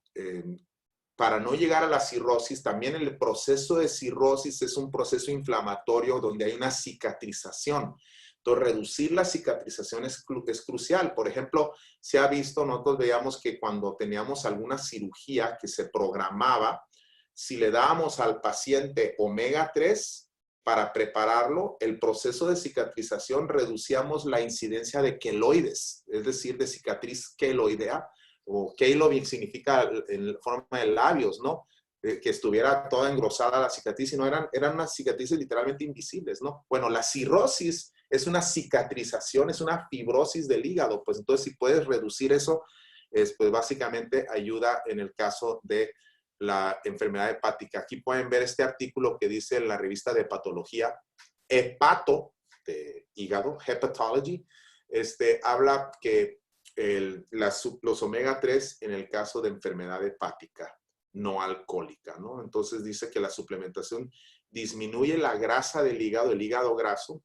para no llegar a la cirrosis, también el proceso de cirrosis es un proceso inflamatorio donde hay una cicatrización. Entonces, reducir la cicatrización es crucial. Por ejemplo, se ha visto, nosotros veíamos que cuando teníamos alguna cirugía que se programaba, si le dábamos al paciente omega 3 para prepararlo, el proceso de cicatrización reducíamos la incidencia de queloides, es decir, de cicatriz queloidea, o keilo significa en forma de labios, ¿no? Que estuviera toda engrosada la cicatriz, sino eran unas cicatrices literalmente invisibles, ¿no? Bueno, la cirrosis es una cicatrización, es una fibrosis del hígado, pues entonces si puedes reducir eso, pues básicamente ayuda en el caso de la enfermedad hepática. Aquí pueden ver este artículo que dice en la revista de hepatología, hepato, de hígado, hepatology, habla que los omega 3 en el caso de enfermedad hepática no alcohólica, ¿no? Entonces dice que la suplementación disminuye la grasa del hígado, el hígado graso,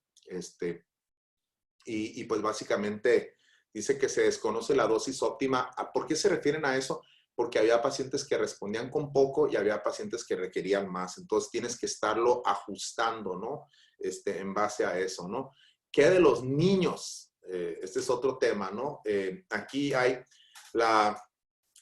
y pues básicamente dice que se desconoce la dosis óptima. ¿Por qué se refieren a eso? Porque había pacientes que respondían con poco y había pacientes que requerían más. Entonces tienes que estarlo ajustando, ¿no? En base a eso, ¿no? ¿Qué de los niños? Este es otro tema, ¿no? Aquí hay la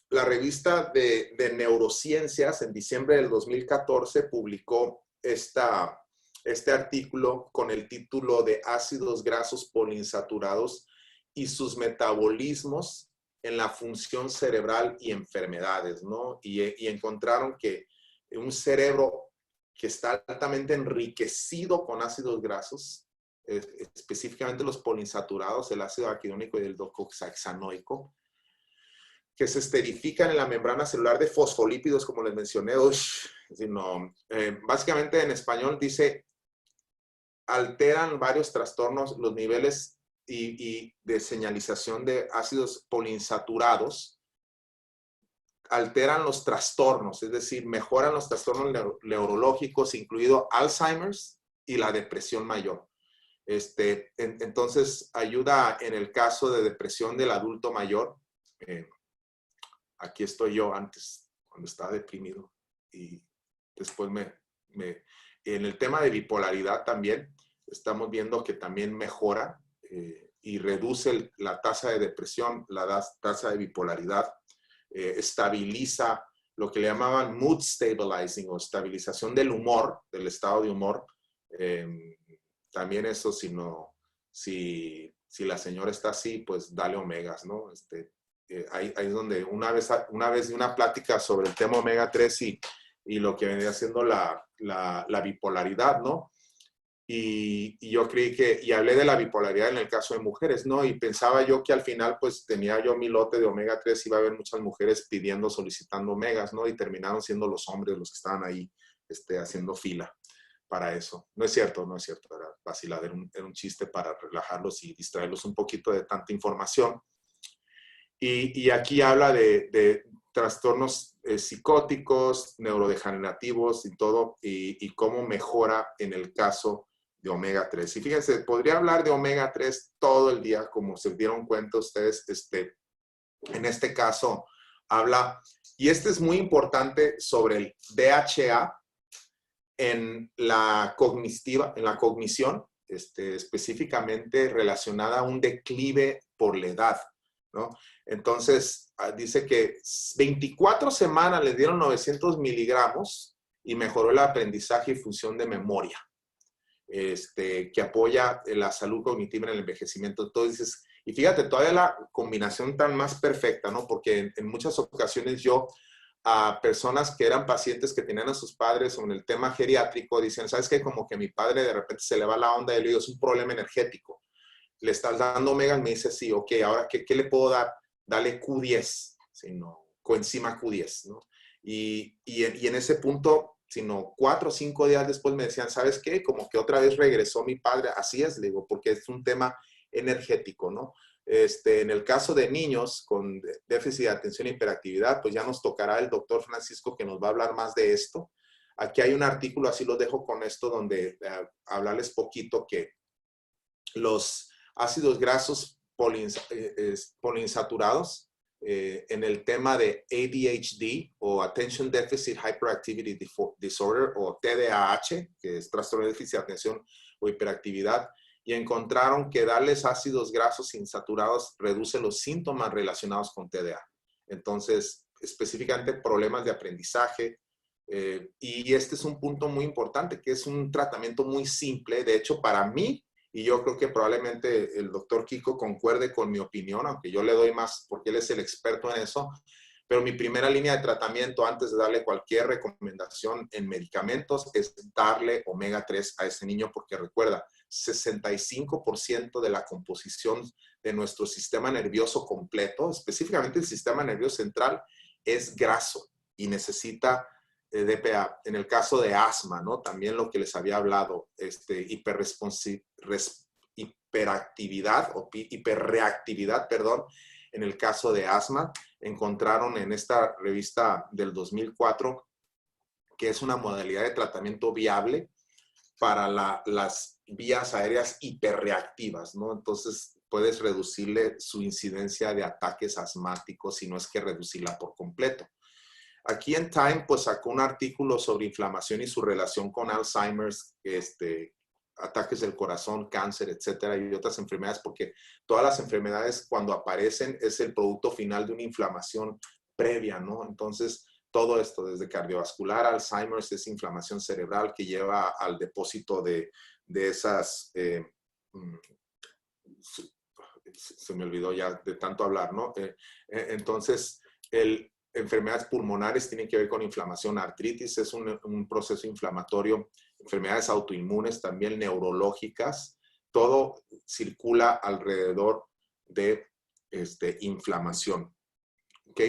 revista de neurociencias en diciembre del 2014 publicó este artículo con el título de ácidos grasos poliinsaturados y sus metabolismos en la función cerebral y enfermedades, ¿no? Y encontraron que un cerebro que está altamente enriquecido con ácidos grasos, específicamente los poliinsaturados, el ácido araquidónico y el docosahexanoico, que se esterifican en la membrana celular de fosfolípidos, como les mencioné, básicamente en español dice, alteran varios trastornos, los niveles y de señalización de ácidos poliinsaturados, alteran los trastornos, es decir, mejoran los trastornos neurológicos, incluido Alzheimer's y la depresión mayor. Entonces, ayuda en el caso de depresión del adulto mayor. Aquí estoy yo antes, cuando estaba deprimido. Y después en el tema de bipolaridad también, estamos viendo que también mejora y reduce la tasa de depresión, la tasa de bipolaridad, estabiliza lo que le llamaban mood stabilizing o estabilización del humor, del estado de humor. También eso, si la señora está así, pues dale omegas, ¿no? Ahí es donde una vez di una plática sobre el tema omega 3 y lo que venía siendo la bipolaridad, ¿no? Y yo creí y hablé de la bipolaridad en el caso de mujeres, ¿no? Y pensaba yo que al final, pues tenía yo mi lote de omega 3, iba a haber muchas mujeres solicitando omegas, ¿no? Y terminaron siendo los hombres los que estaban ahí haciendo fila para eso. No es cierto, era vacilada, era un chiste para relajarlos y distraerlos un poquito de tanta información. Y aquí habla de trastornos psicóticos, neurodegenerativos y todo, y cómo mejora en el caso de omega 3. Y fíjense, podría hablar de omega 3 todo el día, como se dieron cuenta ustedes, en este caso habla, y es muy importante sobre el DHA en la cognición, específicamente relacionada a un declive por la edad, ¿no? Entonces, dice que 24 semanas le dieron 900 miligramos y mejoró el aprendizaje y función de memoria, que apoya la salud cognitiva en el envejecimiento. Entonces, y fíjate, todavía la combinación tan más perfecta, ¿no? Porque en muchas ocasiones yo a personas que eran pacientes que tenían a sus padres o en el tema geriátrico, dicen, ¿sabes qué? Como que mi padre de repente se le va la onda y le digo, es un problema energético. ¿Le estás dando omega? Me dice, sí, ok, ahora, ¿qué le puedo dar? Dale Q10, sino coenzima Q10, ¿no? Y en ese punto, 4 o 5 días después me decían, ¿sabes qué? Como que otra vez regresó mi padre. Así es, le digo, porque es un tema energético, ¿no? En el caso de niños con déficit de atención e hiperactividad, pues ya nos tocará el doctor Francisco que nos va a hablar más de esto. Aquí hay un artículo, así los dejo con esto, donde hablarles poquito que los ácidos grasos poliinsaturados en el tema de ADHD o Attention Deficit Hyperactivity Disorder o TDAH, que es trastorno de déficit de atención o hiperactividad, y encontraron que darles ácidos grasos insaturados reduce los síntomas relacionados con TDA. Entonces, específicamente problemas de aprendizaje, y este es un punto muy importante, que es un tratamiento muy simple. De hecho, para mí, y yo creo que probablemente el doctor Kiko concuerde con mi opinión, aunque yo le doy más porque él es el experto en eso, pero mi primera línea de tratamiento antes de darle cualquier recomendación en medicamentos es darle omega 3 a ese niño, porque recuerda, 65% de la composición de nuestro sistema nervioso completo, específicamente el sistema nervioso central, es graso y necesita DPA. En el caso de asma, ¿no? También lo que les había hablado, hiperactividad o hiperreactividad, perdón, en el caso de asma, encontraron en esta revista del 2004 que es una modalidad de tratamiento viable para las vías aéreas hiperreactivas, ¿no? Entonces, puedes reducirle su incidencia de ataques asmáticos, si no es que reducirla por completo. Aquí en Time, pues sacó un artículo sobre inflamación y su relación con Alzheimer's, ataques del corazón, cáncer, etcétera, y otras enfermedades, porque todas las enfermedades cuando aparecen es el producto final de una inflamación previa, ¿no? Entonces, todo esto, desde cardiovascular, Alzheimer's, es inflamación cerebral que lleva al depósito de esas, se me olvidó ya de tanto hablar, ¿no? Entonces, enfermedades pulmonares tienen que ver con inflamación, artritis es un proceso inflamatorio, enfermedades autoinmunes, también neurológicas, todo circula alrededor de inflamación. ¿Ok?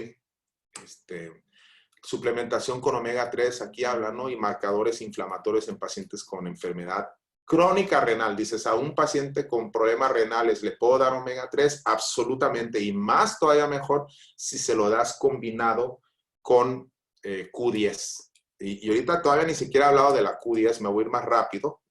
Suplementación con omega 3, aquí habla, ¿no? Y marcadores inflamatorios en pacientes con enfermedad crónica renal. Dices, a un paciente con problemas renales, ¿le puedo dar omega 3? Absolutamente, y más todavía mejor si se lo das combinado con Q10. Y ahorita todavía ni siquiera he hablado de la Q10, me voy a ir más rápido.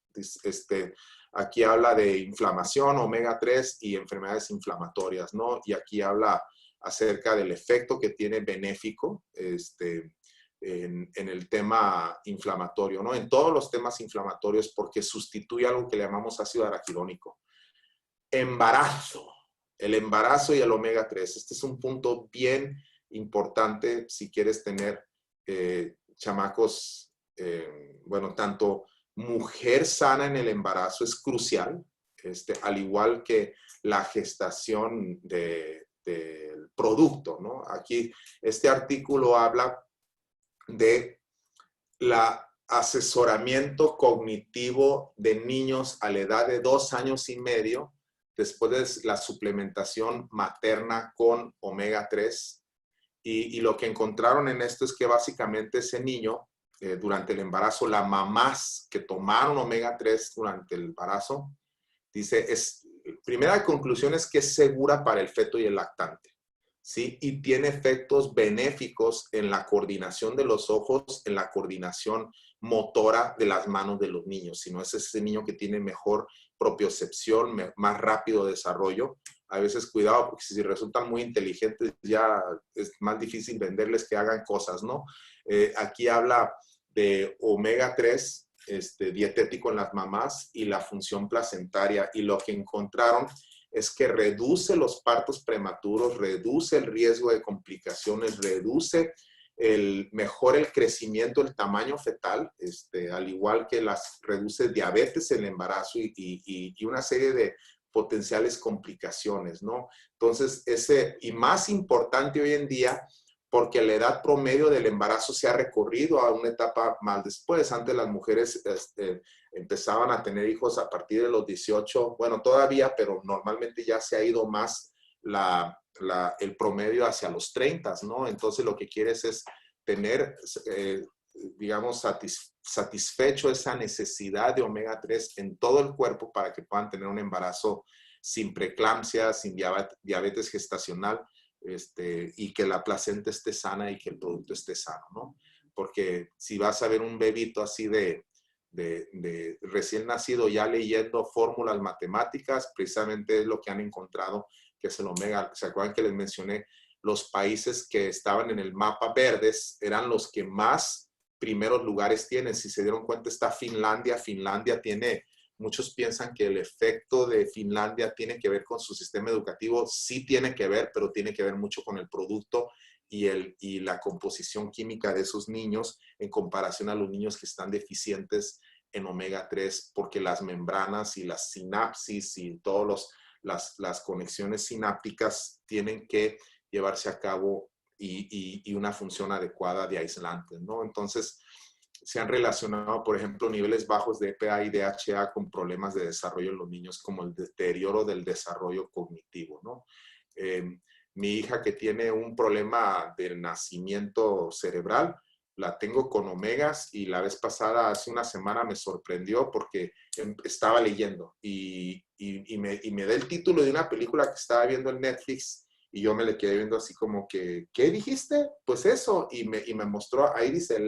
Aquí habla de inflamación, omega 3 y enfermedades inflamatorias, ¿no? Y aquí habla acerca del efecto que tiene benéfico en el tema inflamatorio, ¿no? En todos los temas inflamatorios, porque sustituye algo que le llamamos ácido araquidónico. Embarazo. El embarazo y el omega 3. Este es un punto bien importante si quieres tener chamacos, bueno, tanto mujer sana en el embarazo es crucial, al igual que la gestación del producto, ¿no? Aquí este artículo habla de la asesoramiento cognitivo de niños a la edad de 2 años y medio después de la suplementación materna con omega 3. Y lo que encontraron en esto es que básicamente ese niño, durante el embarazo, las mamás que tomaron omega 3 durante el embarazo, dice, primera conclusión es que es segura para el feto y el lactante, ¿sí? Y tiene efectos benéficos en la coordinación de los ojos, en la coordinación motora de las manos de los niños. Si no es ese niño que tiene mejor propiocepción, más rápido desarrollo. A veces cuidado, porque si resultan muy inteligentes ya es más difícil venderles que hagan cosas, ¿no? Aquí habla de omega 3, dietético en las mamás y la función placentaria. Y lo que encontraron es que reduce los partos prematuros, reduce el riesgo de complicaciones, mejora el crecimiento, el tamaño fetal, al igual que reduce diabetes en el embarazo y una serie de potenciales complicaciones, ¿no? Entonces, y más importante hoy en día, porque la edad promedio del embarazo se ha recorrido a una etapa más después. Antes las mujeres empezaban a tener hijos a partir de los 18, bueno, todavía, pero normalmente ya se ha ido más el promedio hacia los 30, ¿no? Entonces lo que quieres es tener, digamos, satisfecho esa necesidad de omega 3 en todo el cuerpo para que puedan tener un embarazo sin preeclampsia, sin diabetes gestacional, y que la placenta esté sana y que el producto esté sano, ¿no? Porque si vas a ver un bebito así de recién nacido ya leyendo fórmulas matemáticas, precisamente es lo que han encontrado, que es el omega. ¿Se acuerdan que les mencioné? Los países que estaban en el mapa verdes eran los que más primeros lugares tienen. Si se dieron cuenta, está Finlandia. Finlandia tiene, muchos piensan que el efecto de Finlandia tiene que ver con su sistema educativo. Sí tiene que ver, pero tiene que ver mucho con el producto y la composición química de esos niños en comparación a los niños que están deficientes en omega 3, porque las membranas y las sinapsis y todas las conexiones sinápticas tienen que llevarse a cabo y una función adecuada de aislantes, ¿no? Entonces, se han relacionado, por ejemplo, niveles bajos de EPA y DHA con problemas de desarrollo en los niños, como el deterioro del desarrollo cognitivo, ¿no? Mi hija que tiene un problema del nacimiento cerebral, la tengo con omegas y la vez pasada, hace una semana, me sorprendió porque estaba leyendo y me da el título de una película que estaba viendo en Netflix y yo me le quedé viendo así como que, ¿qué dijiste? Pues eso, y me mostró, ahí dice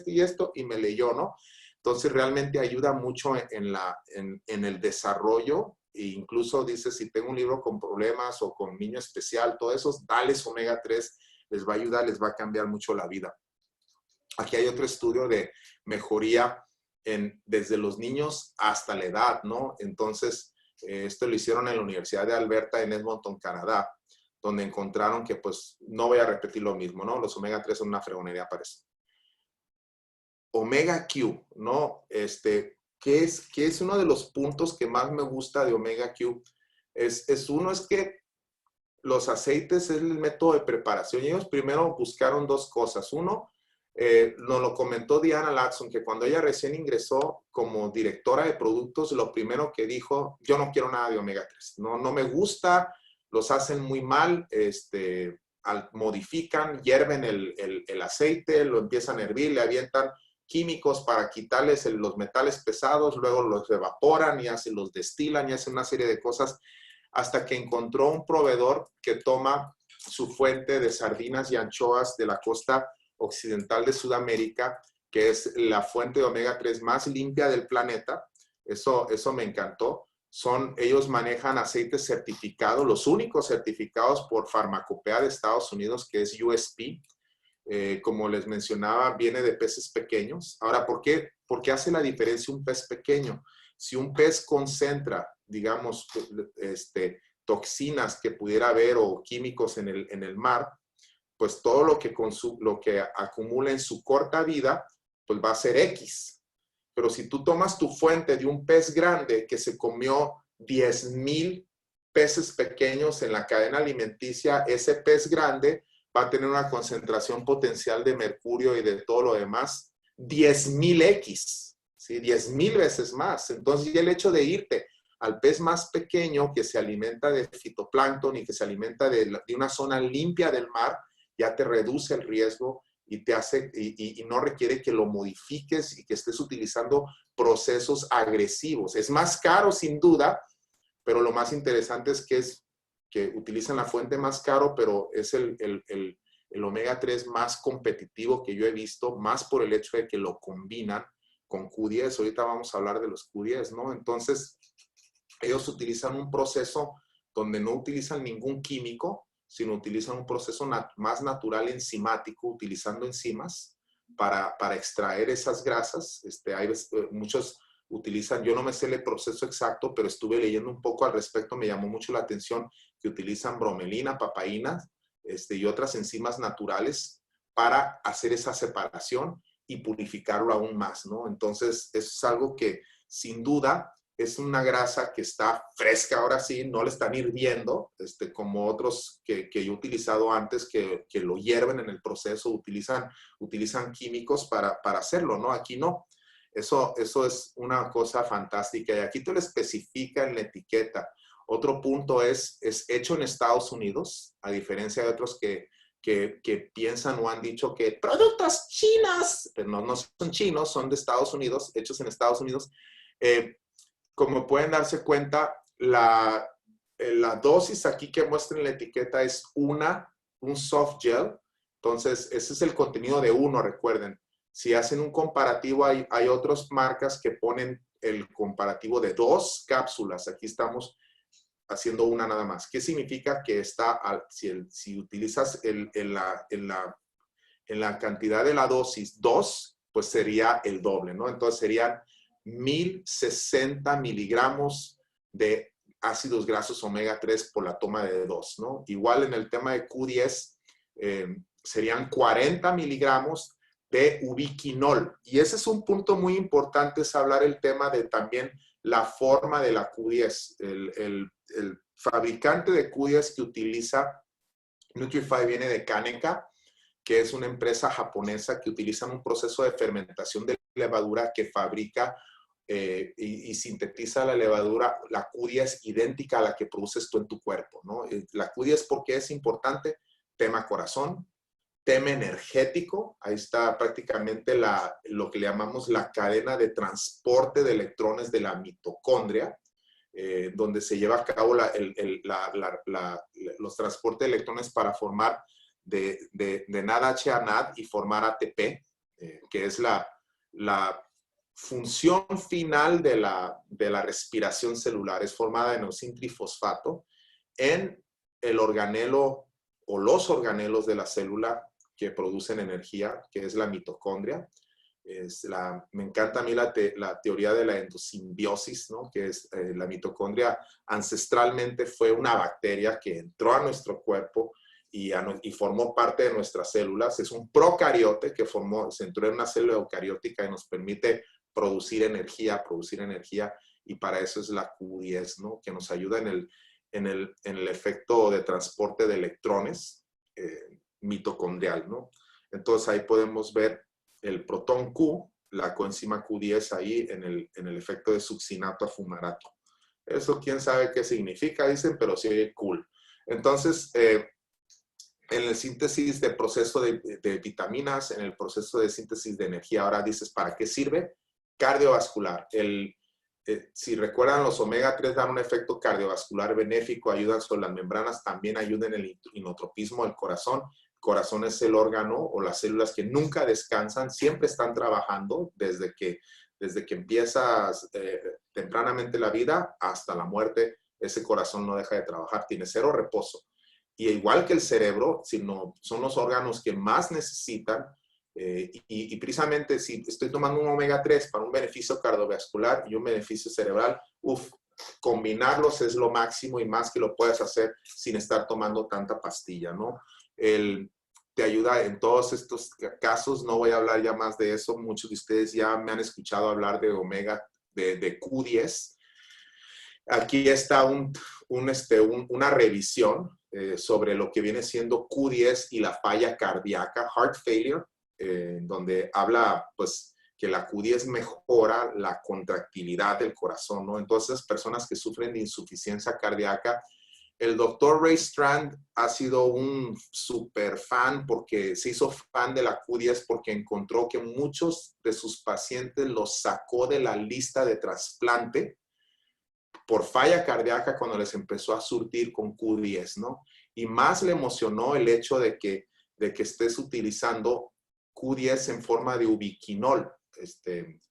y esto, y me leyó, ¿no? Entonces realmente ayuda mucho en el desarrollo, e incluso dice, si tengo un libro con problemas o con niño especial, todo eso, dales omega 3, les va a ayudar, les va a cambiar mucho la vida. Aquí hay otro estudio de mejoría desde los niños hasta la edad, ¿no? Entonces, esto lo hicieron en la Universidad de Alberta en Edmonton, Canadá, donde encontraron que, pues, no voy a repetir lo mismo, ¿no? Los omega 3 son una fregonería para eso. Omega Q, ¿no? ¿Qué es uno de los puntos que más me gusta de Omega Q? Es que los aceites es el método de preparación. Y ellos primero buscaron dos cosas. Uno, nos lo comentó Diana Latson, que cuando ella recién ingresó como directora de productos, lo primero que dijo, yo no quiero nada de omega 3. No me gusta, los hacen muy mal, modifican, hierven el aceite, lo empiezan a hervir, le avientan químicos para quitarles los metales pesados, luego los evaporan y los destilan y hacen una serie de cosas hasta que encontró un proveedor que toma su fuente de sardinas y anchoas de la costa occidental de Sudamérica, que es la fuente de omega 3 más limpia del planeta. Eso me encantó. Ellos manejan aceites certificados, los únicos certificados por Farmacopea de Estados Unidos, que es USP. Como les mencionaba, viene de peces pequeños. Ahora, ¿por qué hace la diferencia un pez pequeño? Si un pez concentra, digamos, toxinas que pudiera haber o químicos en el mar, pues todo lo que acumula en su corta vida, pues va a ser X. Pero si tú tomas tu fuente de un pez grande que se comió 10,000 peces pequeños en la cadena alimenticia, ese pez grande va a tener una concentración potencial de mercurio y de todo lo demás 10,000X, ¿sí? 10,000 veces más. Entonces, el hecho de irte al pez más pequeño que se alimenta de fitoplancton y que se alimenta de una zona limpia del mar, ya te reduce el riesgo y te hace y no requiere que lo modifiques y que estés utilizando procesos agresivos. Es más caro sin duda, pero lo más interesante es que utilizan la fuente más caro, pero es el omega 3 más competitivo que yo he visto, más por el hecho de que lo combinan con Q10. Ahorita vamos a hablar de los Q10, ¿no? Entonces, ellos utilizan un proceso donde no utilizan ningún químico, sino utilizan un proceso más natural enzimático, utilizando enzimas para extraer esas grasas. Muchos utilizan, yo no me sé el proceso exacto, pero estuve leyendo un poco al respecto, me llamó mucho la atención que utilizan bromelina, papaína y otras enzimas naturales para hacer esa separación y purificarlo aún más, ¿no? Entonces, eso es algo que sin duda es una grasa que está fresca ahora sí, no le están hirviendo, como otros que yo he utilizado antes, que lo hierven en el proceso, utilizan químicos para hacerlo, ¿no? Aquí no. Eso es una cosa fantástica y aquí te lo especifica en la etiqueta. Otro punto es hecho en Estados Unidos, a diferencia de otros que piensan o han dicho que productos chinos, pero no son chinos, son de Estados Unidos, hechos en Estados Unidos. Como pueden darse cuenta, la dosis aquí que muestra en la etiqueta es un soft gel. Entonces, ese es el contenido de uno, recuerden. Si hacen un comparativo, hay otras marcas que ponen el comparativo de 2 cápsulas. Aquí estamos haciendo una nada más. ¿Qué significa? Que si utilizas en la cantidad de la dosis 2, pues sería el doble, ¿no? Entonces serían 1060 miligramos de ácidos grasos omega 3 por la toma de 2, ¿no? Igual en el tema de Q10, serían 40 miligramos de ubiquinol. Y ese es un punto muy importante, es hablar el tema de también la forma de la Q10. El fabricante de Q10 que utiliza Nutrify viene de Kaneka, que es una empresa japonesa que utiliza un proceso de fermentación de levadura que fabrica y sintetiza la levadura, la Q10 idéntica a la que produces tú en tu cuerpo, ¿no? La Q10, ¿por qué es importante? Tema corazón, tema energético, ahí está prácticamente lo que le llamamos la cadena de transporte de electrones de la mitocondria, donde se lleva a cabo los transportes de electrones para formar de NADH a NAD y formar ATP, que es la función final de la respiración celular. Es formada de enosina trifosfato en el organelo o los organelos de la célula que producen energía, que es la mitocondria. Me encanta a mí la teoría de la endosimbiosis, ¿no? Que es la mitocondria ancestralmente fue una bacteria que entró a nuestro cuerpo y formó parte de nuestras células. Es un procariote que se entró en una célula eucariótica y nos permite producir energía, y para eso es la Q10, ¿no? Que nos ayuda en el efecto de transporte de electrones mitocondrial, ¿no? Entonces ahí podemos ver el protón Q, la coenzima Q10 ahí en el efecto de succinato a fumarato. Eso quién sabe qué significa, dicen, pero sí oye cool. Entonces, en el síntesis de proceso de vitaminas, en el proceso de síntesis de energía, ahora dices, ¿para qué sirve? Cardiovascular. Si recuerdan, los omega 3 dan un efecto cardiovascular benéfico, ayudan sobre las membranas, también ayudan en el inotropismo del corazón. El corazón es el órgano o las células que nunca descansan, siempre están trabajando desde que empiezas tempranamente la vida hasta la muerte. Ese corazón no deja de trabajar, tiene cero reposo. Y igual que el cerebro, son los órganos que más necesitan. Y precisamente si estoy tomando un omega 3 para un beneficio cardiovascular y un beneficio cerebral, combinarlos es lo máximo y más que lo puedes hacer sin estar tomando tanta pastilla, ¿no? Te ayuda en todos estos casos, no voy a hablar ya más de eso, muchos de ustedes ya me han escuchado hablar de omega, de Q10. Aquí está una revisión sobre lo que viene siendo Q10 y la falla cardíaca, heart failure, donde habla pues que la Q10 mejora la contractilidad del corazón, ¿no? Entonces, personas que sufren de insuficiencia cardíaca, el doctor Ray Strand ha sido un super fan porque se hizo fan de la Q10 porque encontró que muchos de sus pacientes los sacó de la lista de trasplante por falla cardíaca cuando les empezó a surtir con Q10, ¿no? Y más le emocionó el hecho de que estés utilizando Q10 en forma de ubiquinol.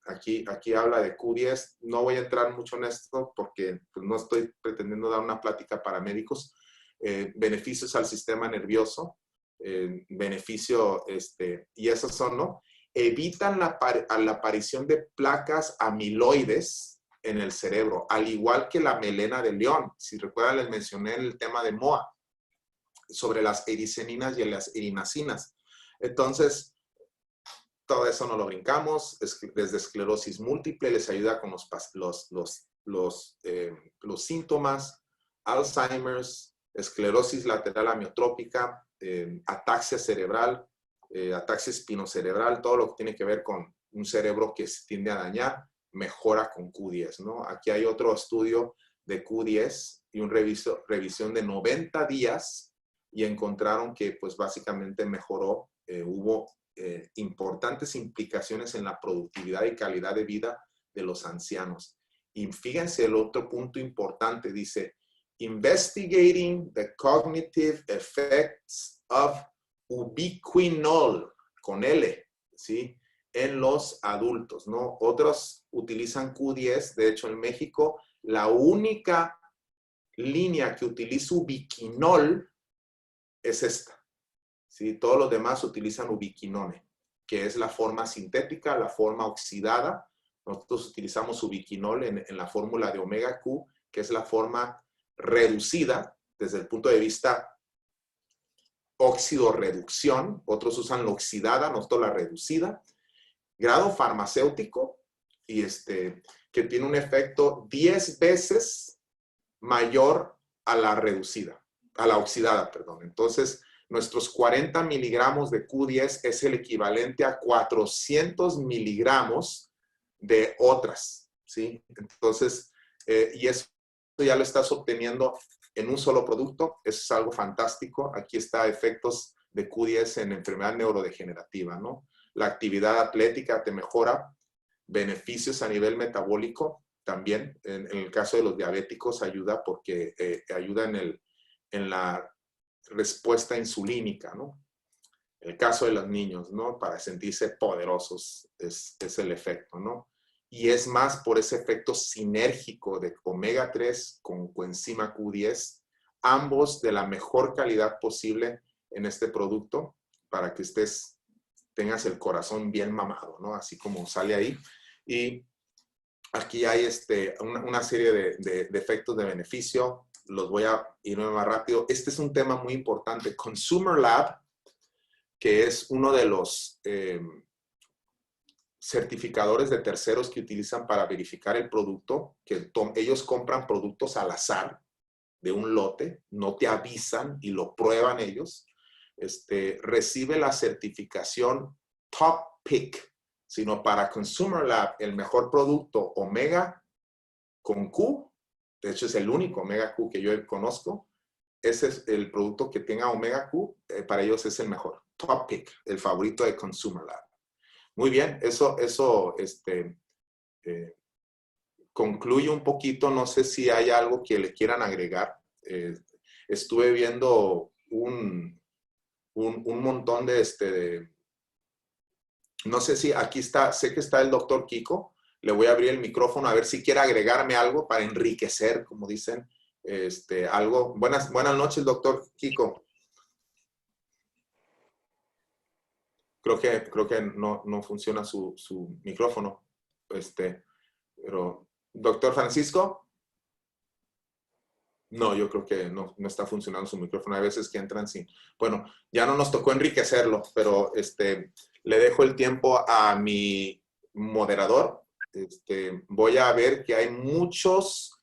Aquí habla de Q10. No voy a entrar mucho en esto porque pues, no estoy pretendiendo dar una plática para médicos. Beneficios al sistema nervioso, y esos son, ¿no? Evitan la aparición de placas amiloides en el cerebro, al igual que la melena de león. Si recuerdan, les mencioné el tema de MOA, sobre las ericeninas y las erinacinas. Entonces, todo eso no lo brincamos. Desde esclerosis múltiple les ayuda con los síntomas, Alzheimer's, esclerosis lateral amiotrópica, ataxia cerebral, ataxia espinocerebral, todo lo que tiene que ver con un cerebro que se tiende a dañar, mejora con Q10, ¿no? Aquí hay otro estudio de Q10 y una revisión de 90 días y encontraron que pues básicamente mejoró, hubo importantes implicaciones en la productividad y calidad de vida de los ancianos. Y fíjense el otro punto importante, dice, investigating the cognitive effects of ubiquinol, con L, ¿sí? En los adultos, ¿no? Otros utilizan Q10, de hecho en México la única línea que utiliza ubiquinol es esta, ¿sí? Todos los demás utilizan ubiquinone, que es la forma sintética, la forma oxidada. Nosotros utilizamos ubiquinol en la fórmula de omega Q, que es la forma reducida desde el punto de vista óxido-reducción. Otros usan la oxidada, nosotros la reducida. Grado farmacéutico, y que tiene un efecto 10 veces mayor a la reducida, a la oxidada, perdón. Entonces, nuestros 40 miligramos de Q10 es el equivalente a 400 miligramos de otras, ¿sí? Entonces, y eso ya lo estás obteniendo en un solo producto. Eso es algo fantástico. Aquí está efectos de Q10 en enfermedad neurodegenerativa, ¿no? La actividad atlética te mejora, beneficios a nivel metabólico también. En el caso de los diabéticos ayuda porque ayuda en la respuesta insulínica, ¿no? El caso de los niños, ¿no? Para sentirse poderosos es el efecto, ¿no? Y es más por ese efecto sinérgico de omega 3 con coenzima Q10, ambos de la mejor calidad posible en este producto para que tengas el corazón bien mamado, ¿no? Así como sale ahí. Y aquí hay una serie de efectos de beneficio. Los voy a ir más rápido. Este es un tema muy importante. Consumer Lab, que es uno de los certificadores de terceros que utilizan para verificar el producto, que ellos compran productos al azar de un lote, no te avisan y lo prueban ellos. Recibe la certificación Top Pick, sino para Consumer Lab, el mejor producto Omega con Q, de hecho es el único Omega Q que yo conozco, ese es el producto que tenga Omega Q, para ellos es el mejor, Top Pick, el favorito de Consumer Lab. Muy bien, eso concluye un poquito, no sé si hay algo que le quieran agregar. Estuve viendo un montón no sé si aquí está, sé que está el doctor Kiko, le voy a abrir el micrófono a ver si quiere agregarme algo para enriquecer, como dicen, algo. Buenas noches, doctor Kiko. Creo que no funciona su micrófono. Pero, doctor Francisco, no, yo creo que no está funcionando su micrófono. Hay veces que entran sin. Bueno, ya no nos tocó enriquecerlo, pero le dejo el tiempo a mi moderador. Voy a ver que hay muchos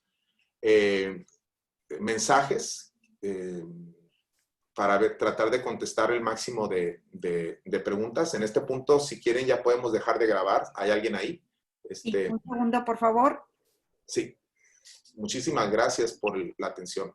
mensajes para tratar de contestar el máximo de preguntas. En este punto, si quieren, ya podemos dejar de grabar. ¿Hay alguien ahí? Un segundo, por favor. Sí. Muchísimas gracias por la atención.